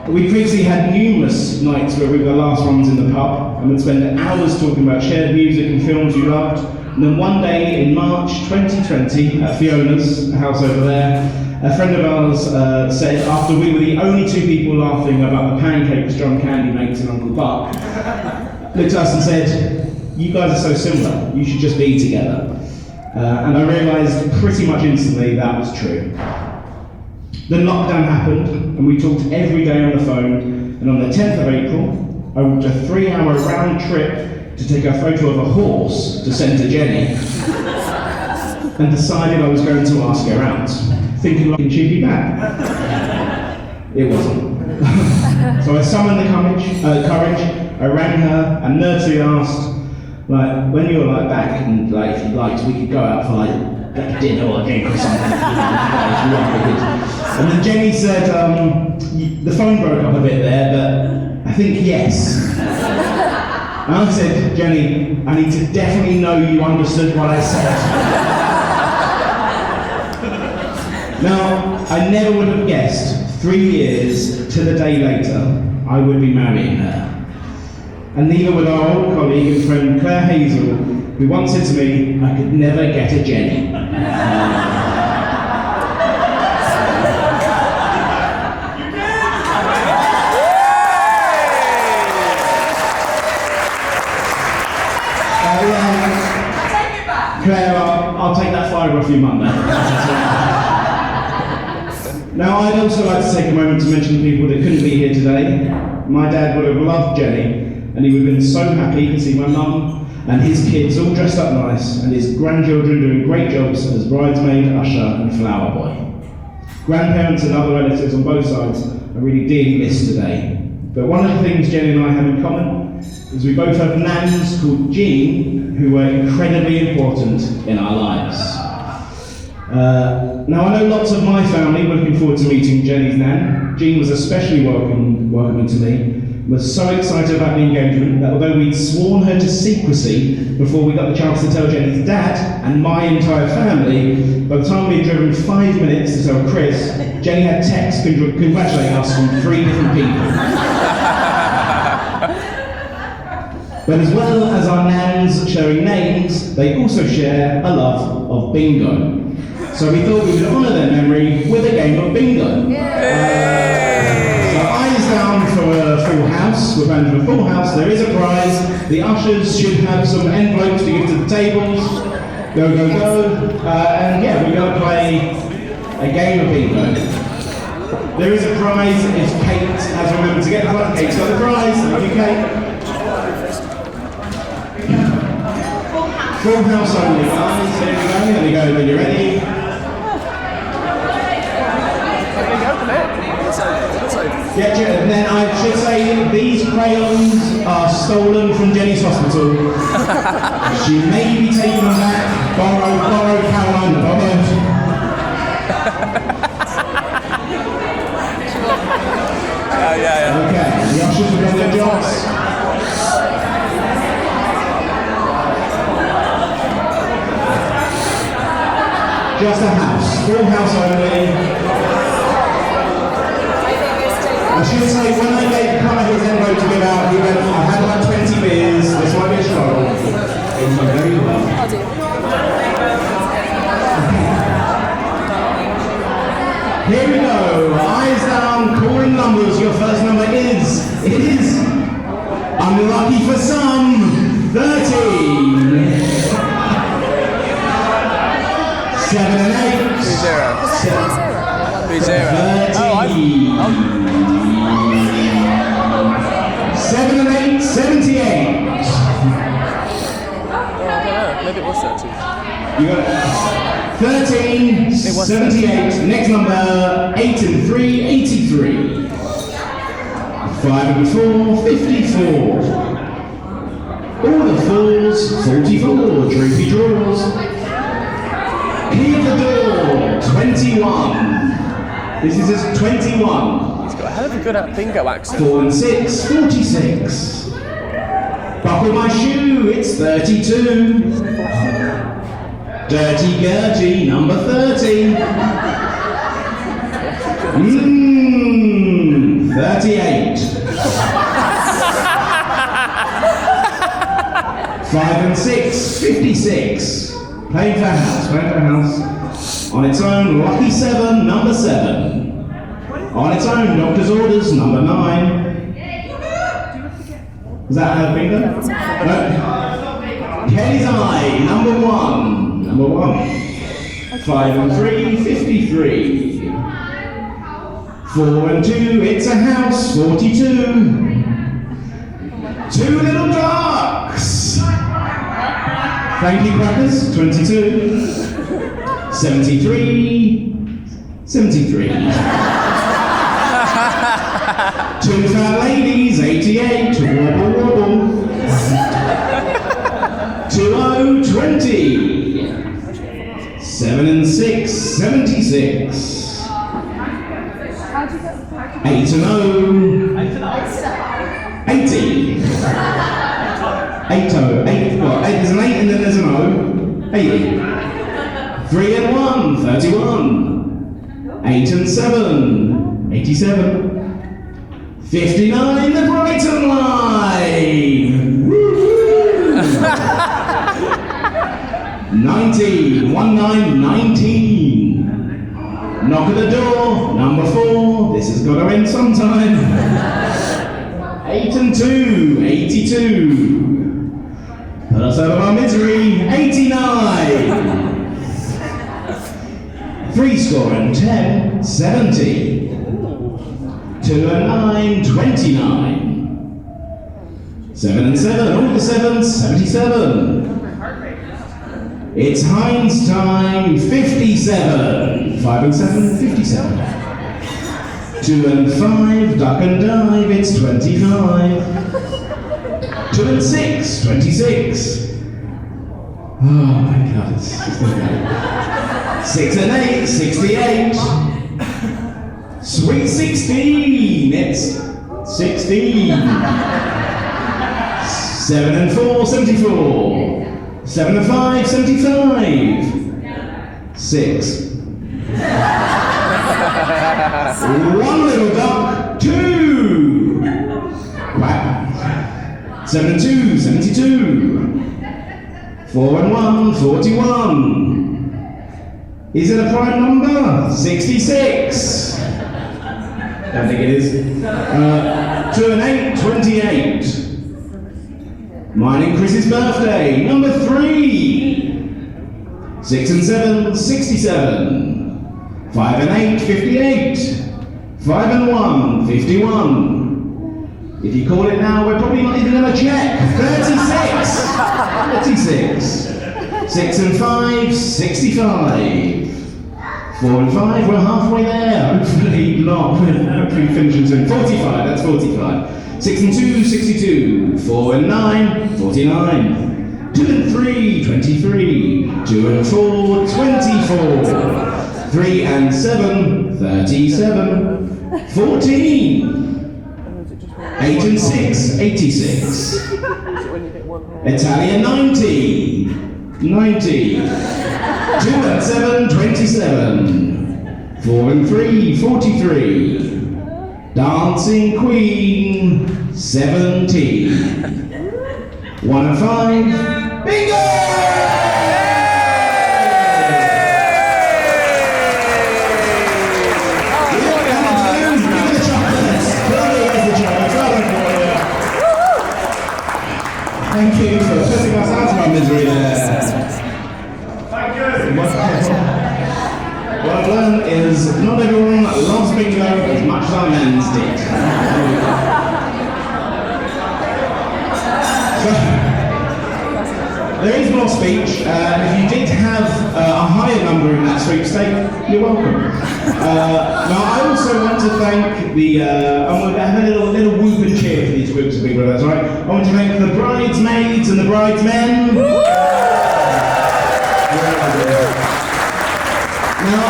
We previously had numerous nights where we were the last ones in the pub, and would spend hours talking about shared music and films we loved. And then one day in March 2020, at Fiona's, a house over there, a friend of ours said, after we were the only 2 people laughing about the pancakes John Candy makes in Uncle Buck, looked at us and said, you guys are so similar, you should just be together. And I realised pretty much instantly that was true. Then lockdown happened, and we talked every day on the phone, and on the 10th of April, I booked a 3-hour round trip to take a photo of a horse to send to Jennie, and decided I was going to ask her out, thinking she'd be back. It wasn't. So I summoned the courage, I rang her, and nervously asked, like, when you were back, and if you'd liked, we could go out for like dinner or a drink or something. And then Jennie said, the phone broke up a bit there, but I think yes. And I said, Jennie, I need to definitely know you understood what I said. Now, I never would have guessed 3 years to the day later, I would be marrying her. And neither would our old colleague and friend Claire Hazel, who once said to me, I could never get a Jennie. Claire, I'll take that fire off you Monday. Now, I'd also like to take a moment to mention the people that couldn't be here today. My dad would have loved Jennie, and he would have been so happy to see my mum and his kids all dressed up nice, and his grandchildren doing great jobs as bridesmaid, usher, and flower boy. Grandparents and other relatives on both sides are really dearly missed today. But one of the things Jennie and I have in common is we both have nans called Jean, who were incredibly important in our lives. Now, I know lots of my family were looking forward to meeting Jennie's nan. Jean was especially welcoming to me, was so excited about the engagement that although we'd sworn her to secrecy before we got the chance to tell Jennie's dad and my entire family, by the time we'd driven 5 minutes to tell Chris, Jennie had texts congratulating us from 3 different people. But as well as our nans sharing names, they also share a love of bingo. So we thought we would honour their memory with a game of bingo. So eyes down for a full house. We're planning for a full house. There is a prize. The ushers should have some envelopes to give to the tables. Go, go, go. And yeah, we're going to play a game of bingo. There is a prize if Kate has remembered to get the prize. Kate's got the prize. Thank you, Kate. Full house only, guys. There we go. There we go. When you're ready. Yeah, and then I should say these crayons are stolen from Jenny's hospital. She may be taking them back. Borrowed Caroline the Bobber. Yeah. Okay, the ushers have done their jobs. Just a house, full house only. I should say, when I gave Connor his envelope to give out, he went, I had about 20 beers, this might be a struggle. It was very well. I'll do. Here we go, eyes down, calling numbers. Your first number is, unlucky for some, 13. 7 and 8. B0. 7 and 8, 78. Maybe it was 13. You got it. 13, 78. Next number, 8 and 3, 83. 5 and 4, 54. All the fours, 44. Droopy draws. Key of the door, 21. This is 21. He's got a hell of a good bingo accent. 4 and 6, 46. Buckle my shoe, it's 32. Dirty Gertie, number 30. 38. 5 and 6, 56. Playing for house. On its own, lucky 7, number 7. On its own, doctor's orders, number 9. Was that her bingo? No. Kelly's Eye, number 1. Number 1. 5 and 3, 53. 4 and 2, it's a house, 42. 2 little ducks. Thank you, Crackers, 22. 73. 73. 2 fat ladies, 88. Wobble, wobble. 20, 20. 7 and 6, 76. 8 and 0. 80. 8 0. 8, what? There's an 8 and then there's an 0. 80. 3 and 1, 31. 8 and 7, 87. 59, the Brighton line! Woo-hoo! 19, 19. Knock at the door, number 4. This has got to end sometime. 8 and 2, 82. Put us out of our misery, 89. 3 score and 10, 70. 2 and 9, 29. 7 and 7, all the 7s, 77. It's Heinz time, 57. 5 and 7, 57. 2 and 5, duck and dive, it's 25. 2 and 6, 26. Oh my God, it's just okay. 6 and 8, 68. Sweet 16, it's 16. 7 and 4, 74. 7 and 5, 75. 6. 1 little duck, 2. Quack. 7 and 2, 72. 4 and 1, 41. Is it a prime number? 66. Don't think it is. 2 and 8, 28. Mine and Chris's birthday, number 3. 6 and 7, 67. 5 and 8, 58. 5 and 1, 51. If you call it now, we're probably not even going to check. 36. 36. 6 and 5, 65. 4 and 5, we're halfway there. Hopefully not. Hopefully finishing soon. 45, that's 45. 6 and 2, 62. 4 and 9, 49. 2 and 3, 23. 2 and 4, 24. 3 and 7, 37. 14. 8 and 6, 86. Italian 90. 90. 2 and 7, 27. 4 and 3, 43. Dancing Queen, 17. 1 and 5, bingo! Thank you for putting us out of our misery there. Thank you. What I've learned is not everyone loves bingo as much as our men's did. So, there is more speech. If you did have a higher number in that sweepstake, you're welcome. Now, I also want to thank the, I'm going to have a little whoop and cheer for these groups of big brothers, right? I want to thank the bridesmaids and the bridesmen. Now,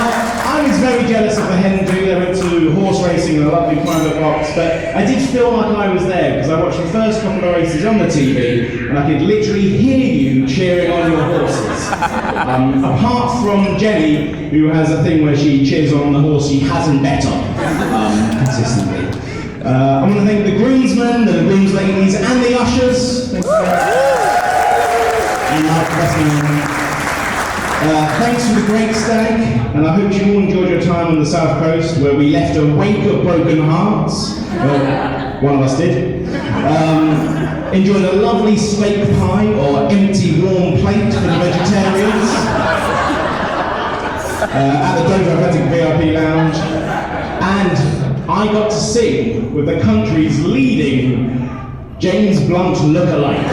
I was very jealous of the hen do. They went to horse racing in a lovely private box, but I did feel like I was there because I watched the first couple of races on the TV and I could literally hear you cheering on your horses. Apart from Jennie, who has a thing where she cheers on the horse she hasn't bet on consistently. I want to thank the groomsmen, the groomsladies, and the ushers. Thanks for the great stag, and I hope you all enjoyed your time on the South Coast, where we left a wake of broken hearts. Well, one of us did. Enjoyed a lovely steak pie, or empty warm plate for the vegetarians. At the Dover Athletic VIP Lounge. And I got to sing with the country's leading James Blunt look-alike.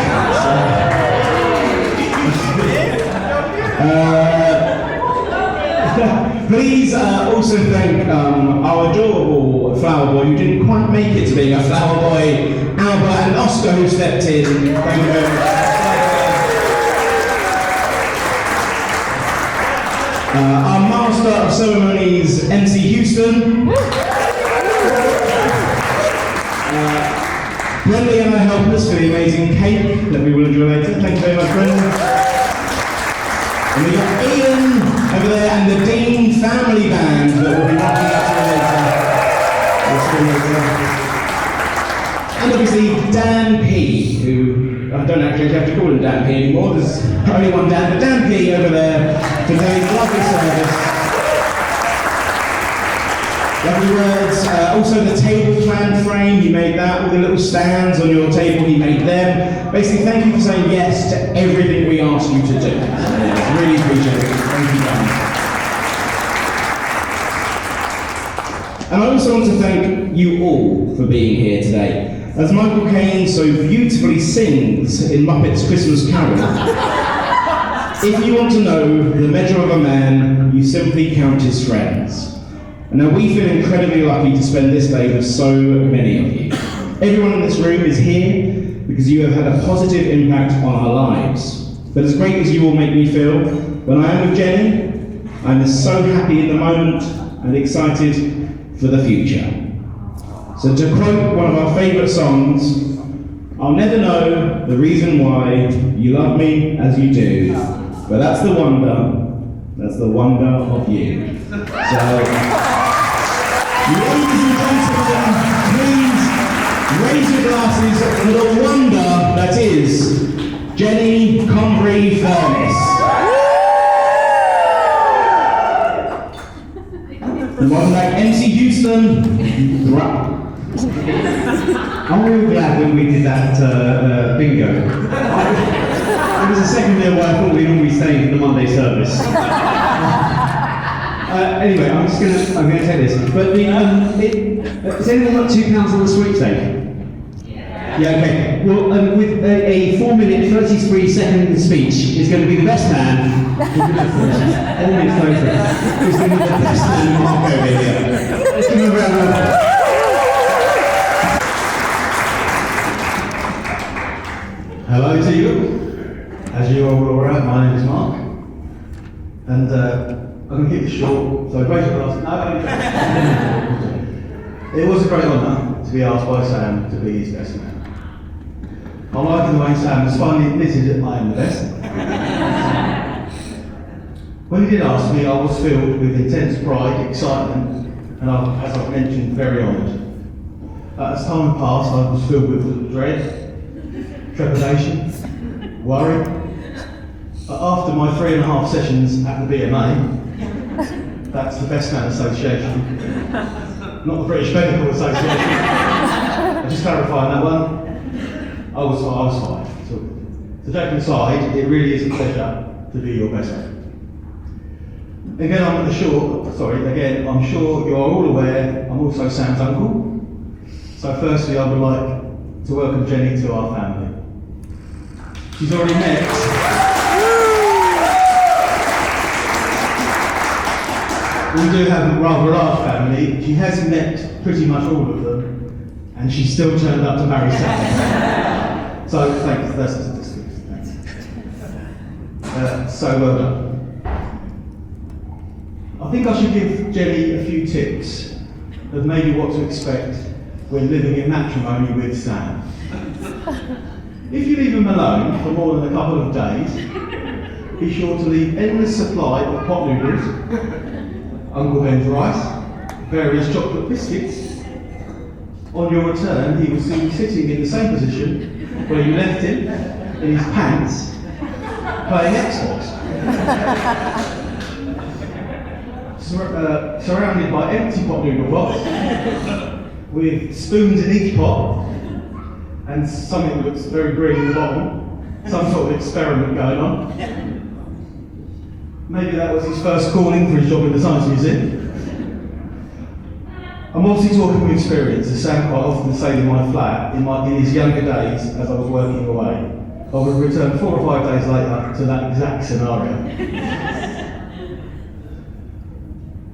Please also thank our adorable flower boy who didn't quite make it to being a flower boy, Albert and Oscar, who stepped in. Thank you very much. Our master of ceremonies, MC Houston. Brendan and our helpers for the amazing cake that we will enjoy later. Thank you very much, Brendan. And we got Ian over there and the Dean family band that will be rocking up later. And obviously Dan P, who I don't actually have to call him Dan P anymore, there's only one Dan, but Dan P over there for doing lovely service. Lovely words. Also the table plan frame, he made that. All the little stands on your table, he made them. Basically, thank you for saying yes to everything we asked you to do. Really appreciate it. Thank you, guys. And I also want to thank you all for being here today. As Michael Caine so beautifully sings in Muppets Christmas Carol, if you want to know the measure of a man, you simply count his friends. And now we feel incredibly lucky to spend this day with so many of you. Everyone in this room is here because you have had a positive impact on our lives. But as great as you all make me feel, when I am with Jennie, I'm so happy in the moment and excited for the future. So to quote one of our favourite songs, I'll never know the reason why you love me as you do, but that's the wonder of you. So, ladies and gentlemen, please raise your glasses for the wonder that is Jennie Combry Furness. And welcome back, MC Houston. I'm really glad when we did that bingo. It was a second there where I thought we'd all be staying for the Monday service. Anyway, I'm going to take this. But has anyone got £2 on the sweepstake? Yeah, okay. Well, with a 4-minute, 33-second speech, is going to be the best man. 4 minutes 33. Who's going to be the best man in Marco video. Let's give him a round of applause. Hello to you. As you all are aware, my name is Mark. And I'm going to keep it short. So basically, it was a great honour to be asked by Sam to be his best man. I like the way Sam has finally admitted that I am the best. When he did ask me, I was filled with intense pride, excitement, and as I've mentioned, very honoured. As time passed, I was filled with dread, trepidation, worry. But after my 3.5 sessions at the BMA, that's the Best Man Association, not the British Medical Association, I'm just clarifying that one. I was fine. So joking aside, it really is a pleasure to be your best man. Again, I'm sure you are all aware I'm also Sam's uncle. So firstly, I would like to welcome Jennie to our family. She's already met. We do have a rather large family. She has met pretty much all of them, and she still turned up to marry Sam. So thanks, that's good. So well done. I think I should give Jennie a few tips of maybe what to expect when living in matrimony with Sam. If you leave him alone for more than a couple of days, be sure to leave endless supply of pot noodles, Uncle Ben's rice, various chocolate biscuits. On your return, he will see you sitting in the same position where you left him, in his pants, playing Xbox. Surrounded by empty pot noodle pots, with spoons in each pot, and something that looks very green in the bottom, some sort of experiment going on. Maybe that was his first calling for his job in the Science Museum. I'm obviously talking from experience, as Sam quite often stayed in my flat in his younger days as I was working away. I would return 4 or 5 days later to that exact scenario.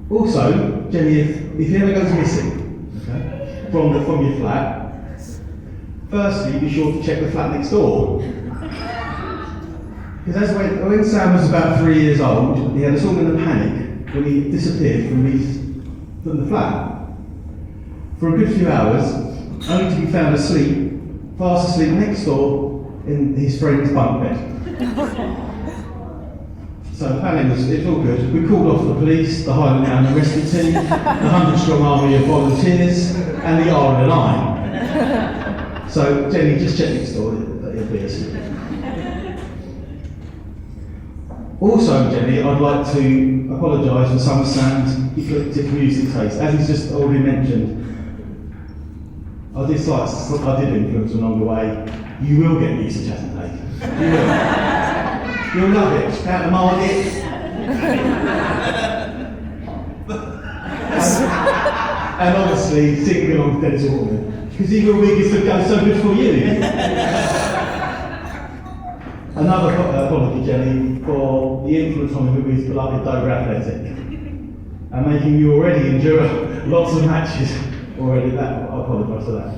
Also, Jennie, if he ever goes missing, okay, from your flat, firstly, be sure to check the flat next door. Because when Sam was about 3 years old, he had us all in a panic when he disappeared from the flat. For a good few hours, only to be found asleep, fast asleep next door in his friend's bunk bed. So the planning was, it's all good. We called off the police, the Highland Hound rescue team, the 100-strong army of volunteers, and the RNLI. So Jennie, just check next door that he'll be asleep. Also, Jennie, I'd like to apologise for some of Sam's eclectic music taste. As he's just already mentioned, I did influence along the way. You will get used to jazz and tape. You will. You'll love it. Out the market. And obviously, singing along to Dennis Waterman. Because he will make it go so good for you. Another apology, Jennie, for the influence on him with his beloved Dover Athletic. And making you already endure lots of matches already. I apologise for that.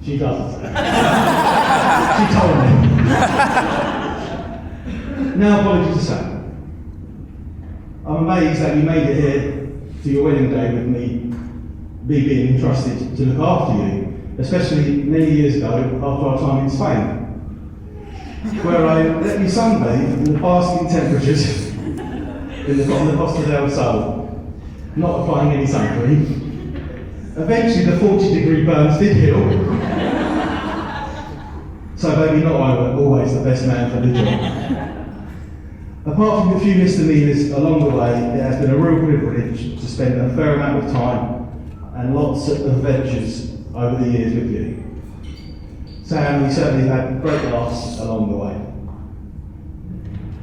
She doesn't. She told me. Now, apologies to Sam. I'm amazed that you made it here to your wedding day with me being entrusted to look after you, especially many years ago after our time in Spain, where I let you sunbathe in the basking temperatures on the Costa del Sol, not applying any sun cream. Eventually the 40-degree burns did heal, so maybe not always the best man for the job. Apart from a few misdemeanors along the way, it has been a real privilege to spend a fair amount of time and lots of adventures over the years with you. Sam, we certainly had great laughs along the way.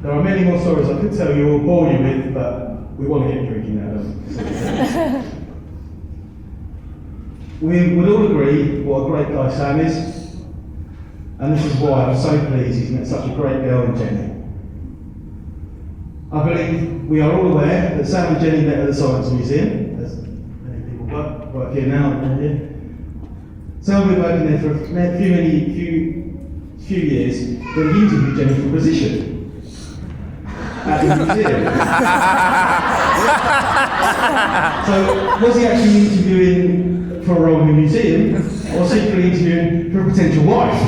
There are many more stories I could tell you or bore you with, but we want to get drinking now, don't we? We would all agree what a great guy Sam is, and this is why I'm so pleased he's met such a great girl in Jennie. I believe we are all aware that Sam and Jennie met at the Science Museum, as many people work here now and here. Sam had been working there for a few years when he interviewed Jennie for a position at the museum. So, was he actually interviewing for a role in the museum, or secretly interviewing for a potential wife?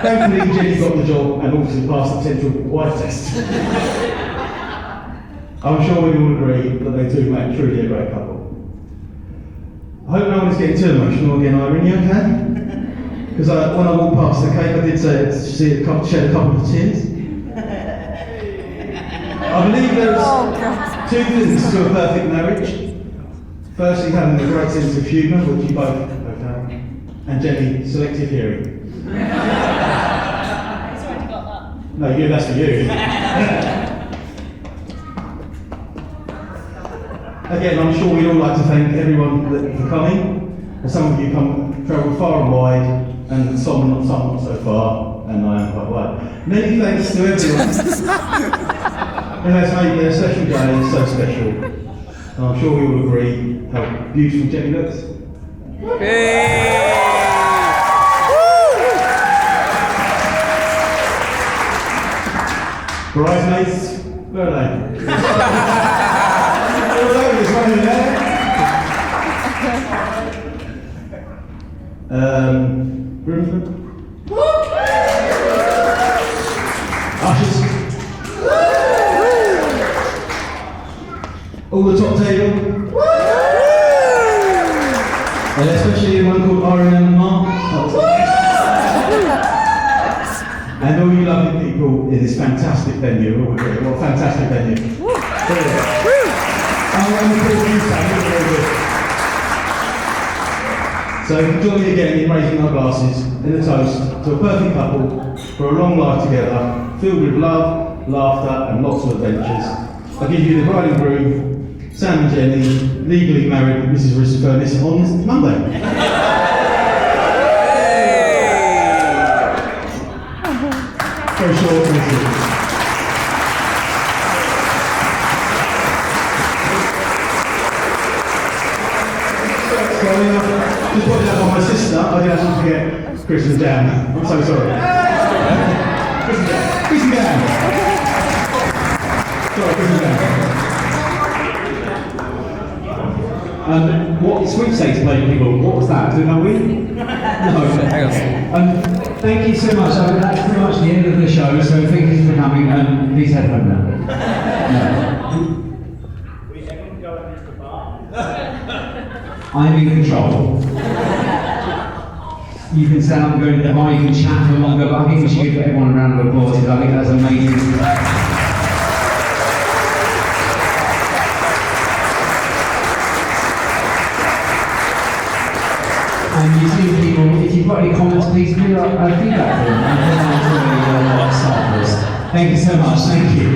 Thankfully, Jennie got the job and also passed the potential wife test. I'm sure we all agree that they two make truly a great couple. I hope no one's getting too emotional again, Irene, you okay? Because when I walked past the cake, I did shed a couple of tears. I believe there's two things to a perfect marriage. Firstly, having a great sense of humour, which you both have, and Jennie, selective hearing. No, that's for you. Again, I'm sure we'd all like to thank everyone for coming. And some of you travel far and wide, and some not so far, and I am quite wide. Many thanks to everyone who has made their special day so special. And I'm sure we all agree how beautiful Jennie looks. Bridesmaids, where are they? There's one in there. Groomsmen. Ushers. All the top table. And especially the one called Irene and Mark. And all you lovely people in this fantastic venue. What a fantastic venue. So join me again in raising our glasses in a toast to a perfect couple for a long life together, filled with love, laughter and lots of adventures. I give you the bride and groom, Sam and Jennie, legally married with Mrs. Risser-Furnace on Monday. Very short, thank you. Just pointing out on my sister, I didn't have to forget Chris and Dan. I'm so sorry. Chris and Dan. Sorry, Chris and Dan. What sweepstakes played people? What was that? Did we? No. Thank you so much. That's pretty much the end of the show. So thank you for coming. Please head home now. I'm in control. You can stand up and go to the bar, you can chat for longer, but I think we should give everyone a round of applause because I think that's amazing. And you see people, if you've got any comments, please do feedback them. Thank you so much, thank you.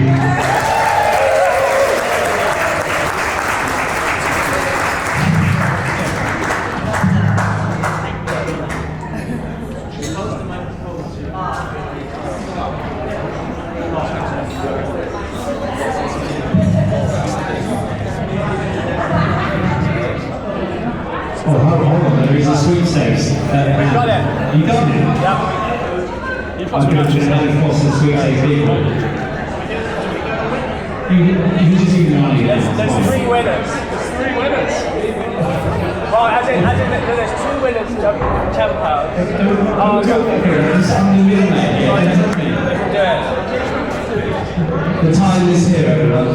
Sweepstakes. You got it. You got it? Yeah. I'm going to try and force the sweepstakes people. You just need the money. There's 3 winners. There's 3 winners. Well, as in there's 2 winners to £10. Oh, the time is here, everyone.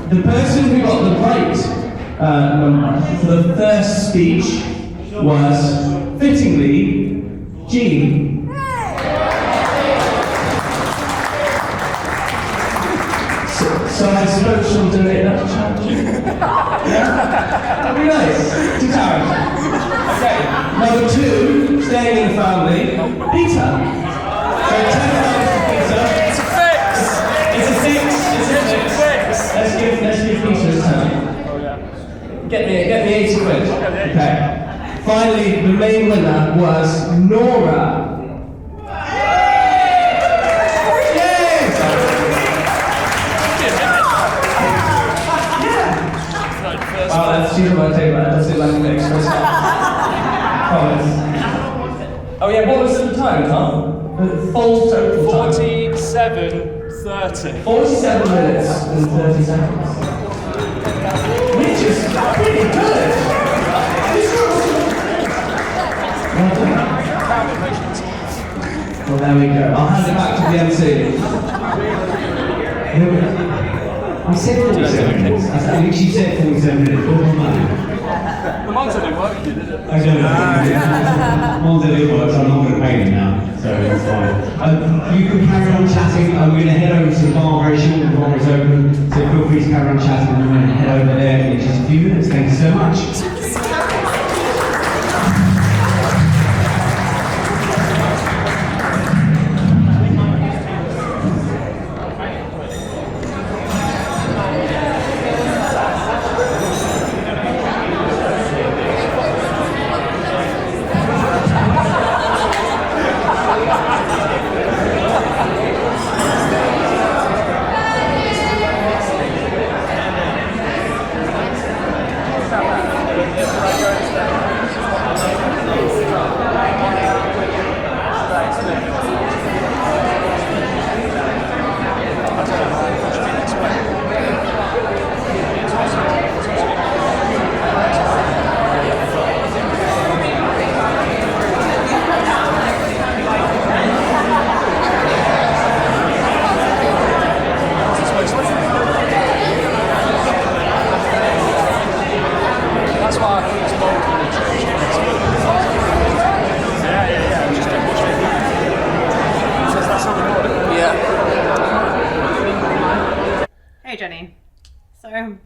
The person who got the right for the first speech was, fittingly, Jean. So I suppose she'll donate that to charity. Yeah? That'd be nice. To charity. Okay, number 2, staying in the family, Peter. So 10 pounds for Peter. It's a fix! It's a fix. It's a fix. Let's give Peter his turn. Oh yeah. Get me 80 quid. Okay. Finally, the main winner was Nora. She's about to take that. Let's do like an extra stuff. Oh yeah, what was the time, Tom? The full total time. 47:30. 47 minutes and 30 seconds. Which is pretty good. Well, there we go. I'll hand it back to the MC. I said 47 minutes. I think she said 47 minutes. What was mine? The monitor didn't work, did it? I don't know. Monitor didn't work, so I'm not going to pay them now. So it's fine. You can carry on chatting. I'm going to head over to the bar very shortly. The bar is open. So feel free to carry on chatting. I'm going to head over there in just a few minutes. Thank you so much. Hey Jenny, so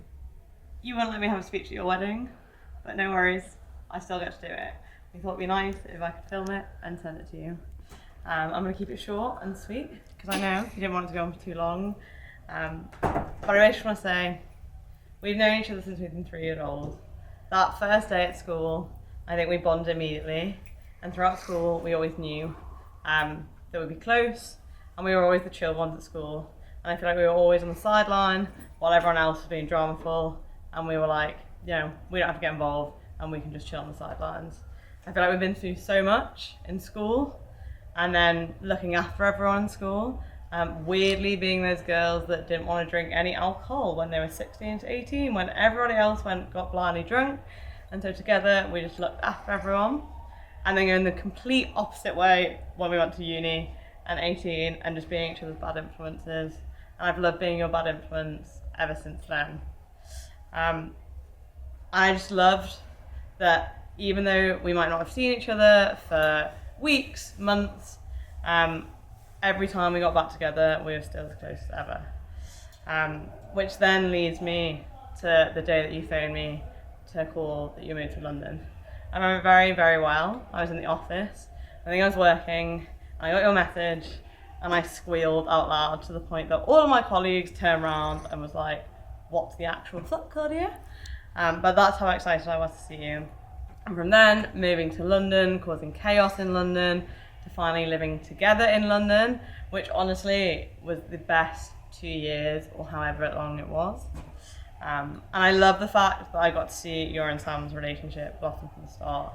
you wouldn't let me have a speech at your wedding, but no worries, I still get to do it. We thought it'd be nice if I could film it and send it to you. I'm going to keep it short and sweet, because I know you didn't want it to go on for too long. But I really just want to say, we've known each other since we've been 3 years old. That first day at school, I think we bonded immediately, and throughout school we always knew that we'd be close, and we were always the chill ones at school. And I feel like we were always on the sideline while everyone else was being dramaful, and we were like, you know, we don't have to get involved and we can just chill on the sidelines. I feel like we've been through so much in school, and then looking after everyone in school, weirdly being those girls that didn't want to drink any alcohol when they were 16 to 18, when everybody else got blindly drunk, and so together we just looked after everyone. And then going the complete opposite way when we went to uni and 18, and just being each other's bad influences. And I've loved being your bad influence ever since then. I just loved that even though we might not have seen each other for weeks, months, every time we got back together, we were still as close as ever. Which then leads me to the day that you phoned me to call that you moved to London. I remember very, very well. I was in the office. I think I was working. I got your message, and I squealed out loud to the point that all of my colleagues turned around and was like, "What the actual fuck, Claudia?" But that's how excited I was to see you. And from then, moving to London, causing chaos in London, to finally living together in London, which honestly was the best 2 years, or however long it was. And I love the fact that I got to see your and Sam's relationship blossom from the start.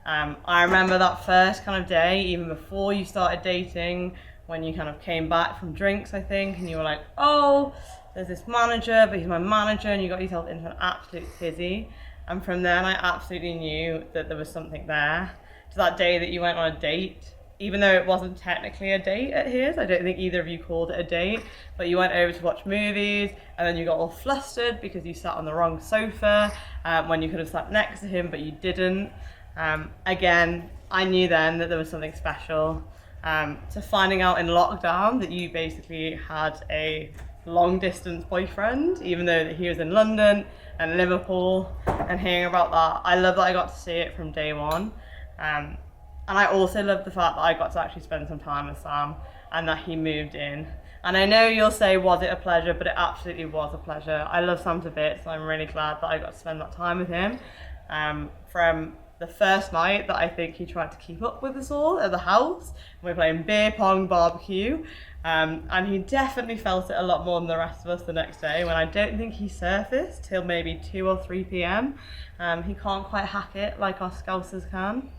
I remember that first kind of day, even before you started dating, when you kind of came back from drinks, I think, and you were like, "Oh, there's this manager, but he's my manager," and you got yourself into an absolute tizzy. And from then, I absolutely knew that there was something there. To that day that you went on a date, even though it wasn't technically a date at his, I don't think either of you called it a date, but you went over to watch movies, and then you got all flustered because you sat on the wrong sofa when you could have sat next to him, but you didn't. Again, I knew then that there was something special. To finding out in lockdown that you basically had a long distance boyfriend, even though that he was in London and Liverpool, and hearing about that. I love that I got to see it from day one. And I also love the fact that I got to actually spend some time with Sam and that he moved in. And I know you'll say, was it a pleasure? But it absolutely was a pleasure. I love Sam to bits, and I'm really glad that I got to spend that time with him. From the first night that I think he tried to keep up with us all at the house, we were playing beer pong barbecue, and he definitely felt it a lot more than the rest of us the next day, when I don't think he surfaced till maybe 2 or 3 p.m. He can't quite hack it like us Scousers can.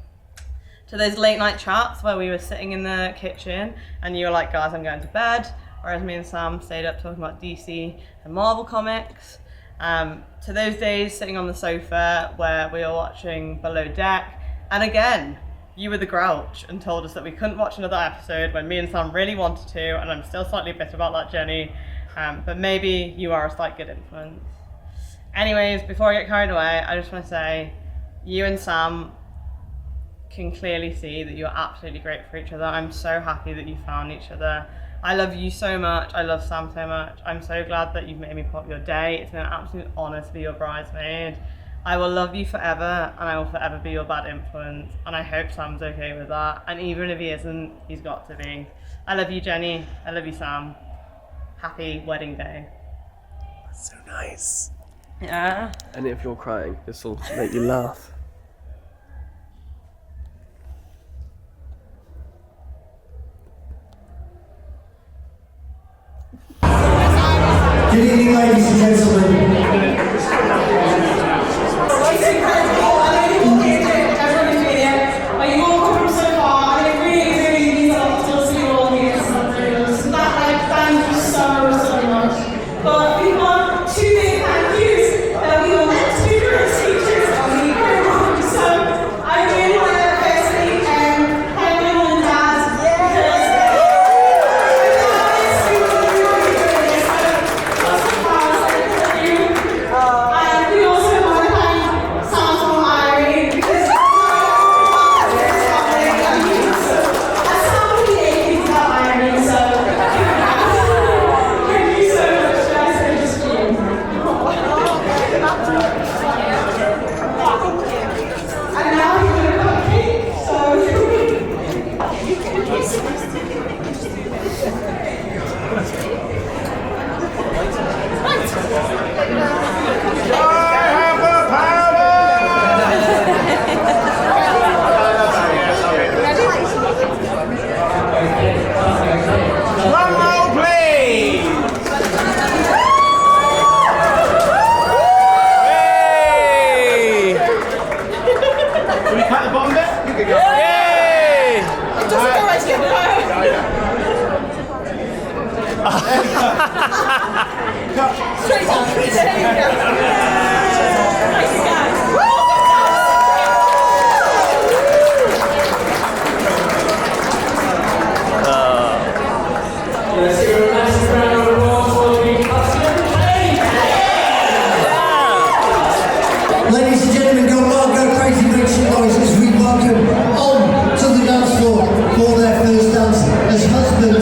To those late night chats where we were sitting in the kitchen and you were like, guys, I'm going to bed, whereas me and Sam stayed up talking about DC and Marvel comics. To those days sitting on the sofa where we were watching Below Deck, and again, you were the grouch and told us that we couldn't watch another episode when me and Sam really wanted to, and I'm still slightly bitter about that, Jenny, but maybe you are a slight good influence. Anyways, before I get carried away, I just want to say, you and Sam can clearly see that you're absolutely great for each other. I'm so happy that you found each other. I love you so much. I love Sam so much. I'm so glad that you've made me part of your day. It's been an absolute honour to be your bridesmaid. I will love you forever, and I will forever be your bad influence. And I hope Sam's okay with that. And even if he isn't, he's got to be. I love you, Jenny. I love you, Sam. Happy wedding day. That's so nice. Yeah. And if you're crying, this will make you laugh. Good evening, ladies and gentlemen. It's incredible. I don't think we'll get it. Everyone's been here. But you've all come from so far, and it really means a lot to us. You all here. So that thank you so much. But we've got 2 big thank yous that we were meant to do for us teachers, and we very much. So I really want to firstly thank my mum and dad because we also want to thank Sam's mum Irene because as somebody hates about Irene, so thank you so much, guys. I just feel. And now you're going to cut cake, Drum roll, please! Hey! Can we cut the bottom bit? Yay! It doesn't go right straight up. Thank you, guys. Let's give a massive round of applause for the ladies and gentlemen, go wild, go crazy, make some noise as we welcome on to the dance floor for their first dance as husband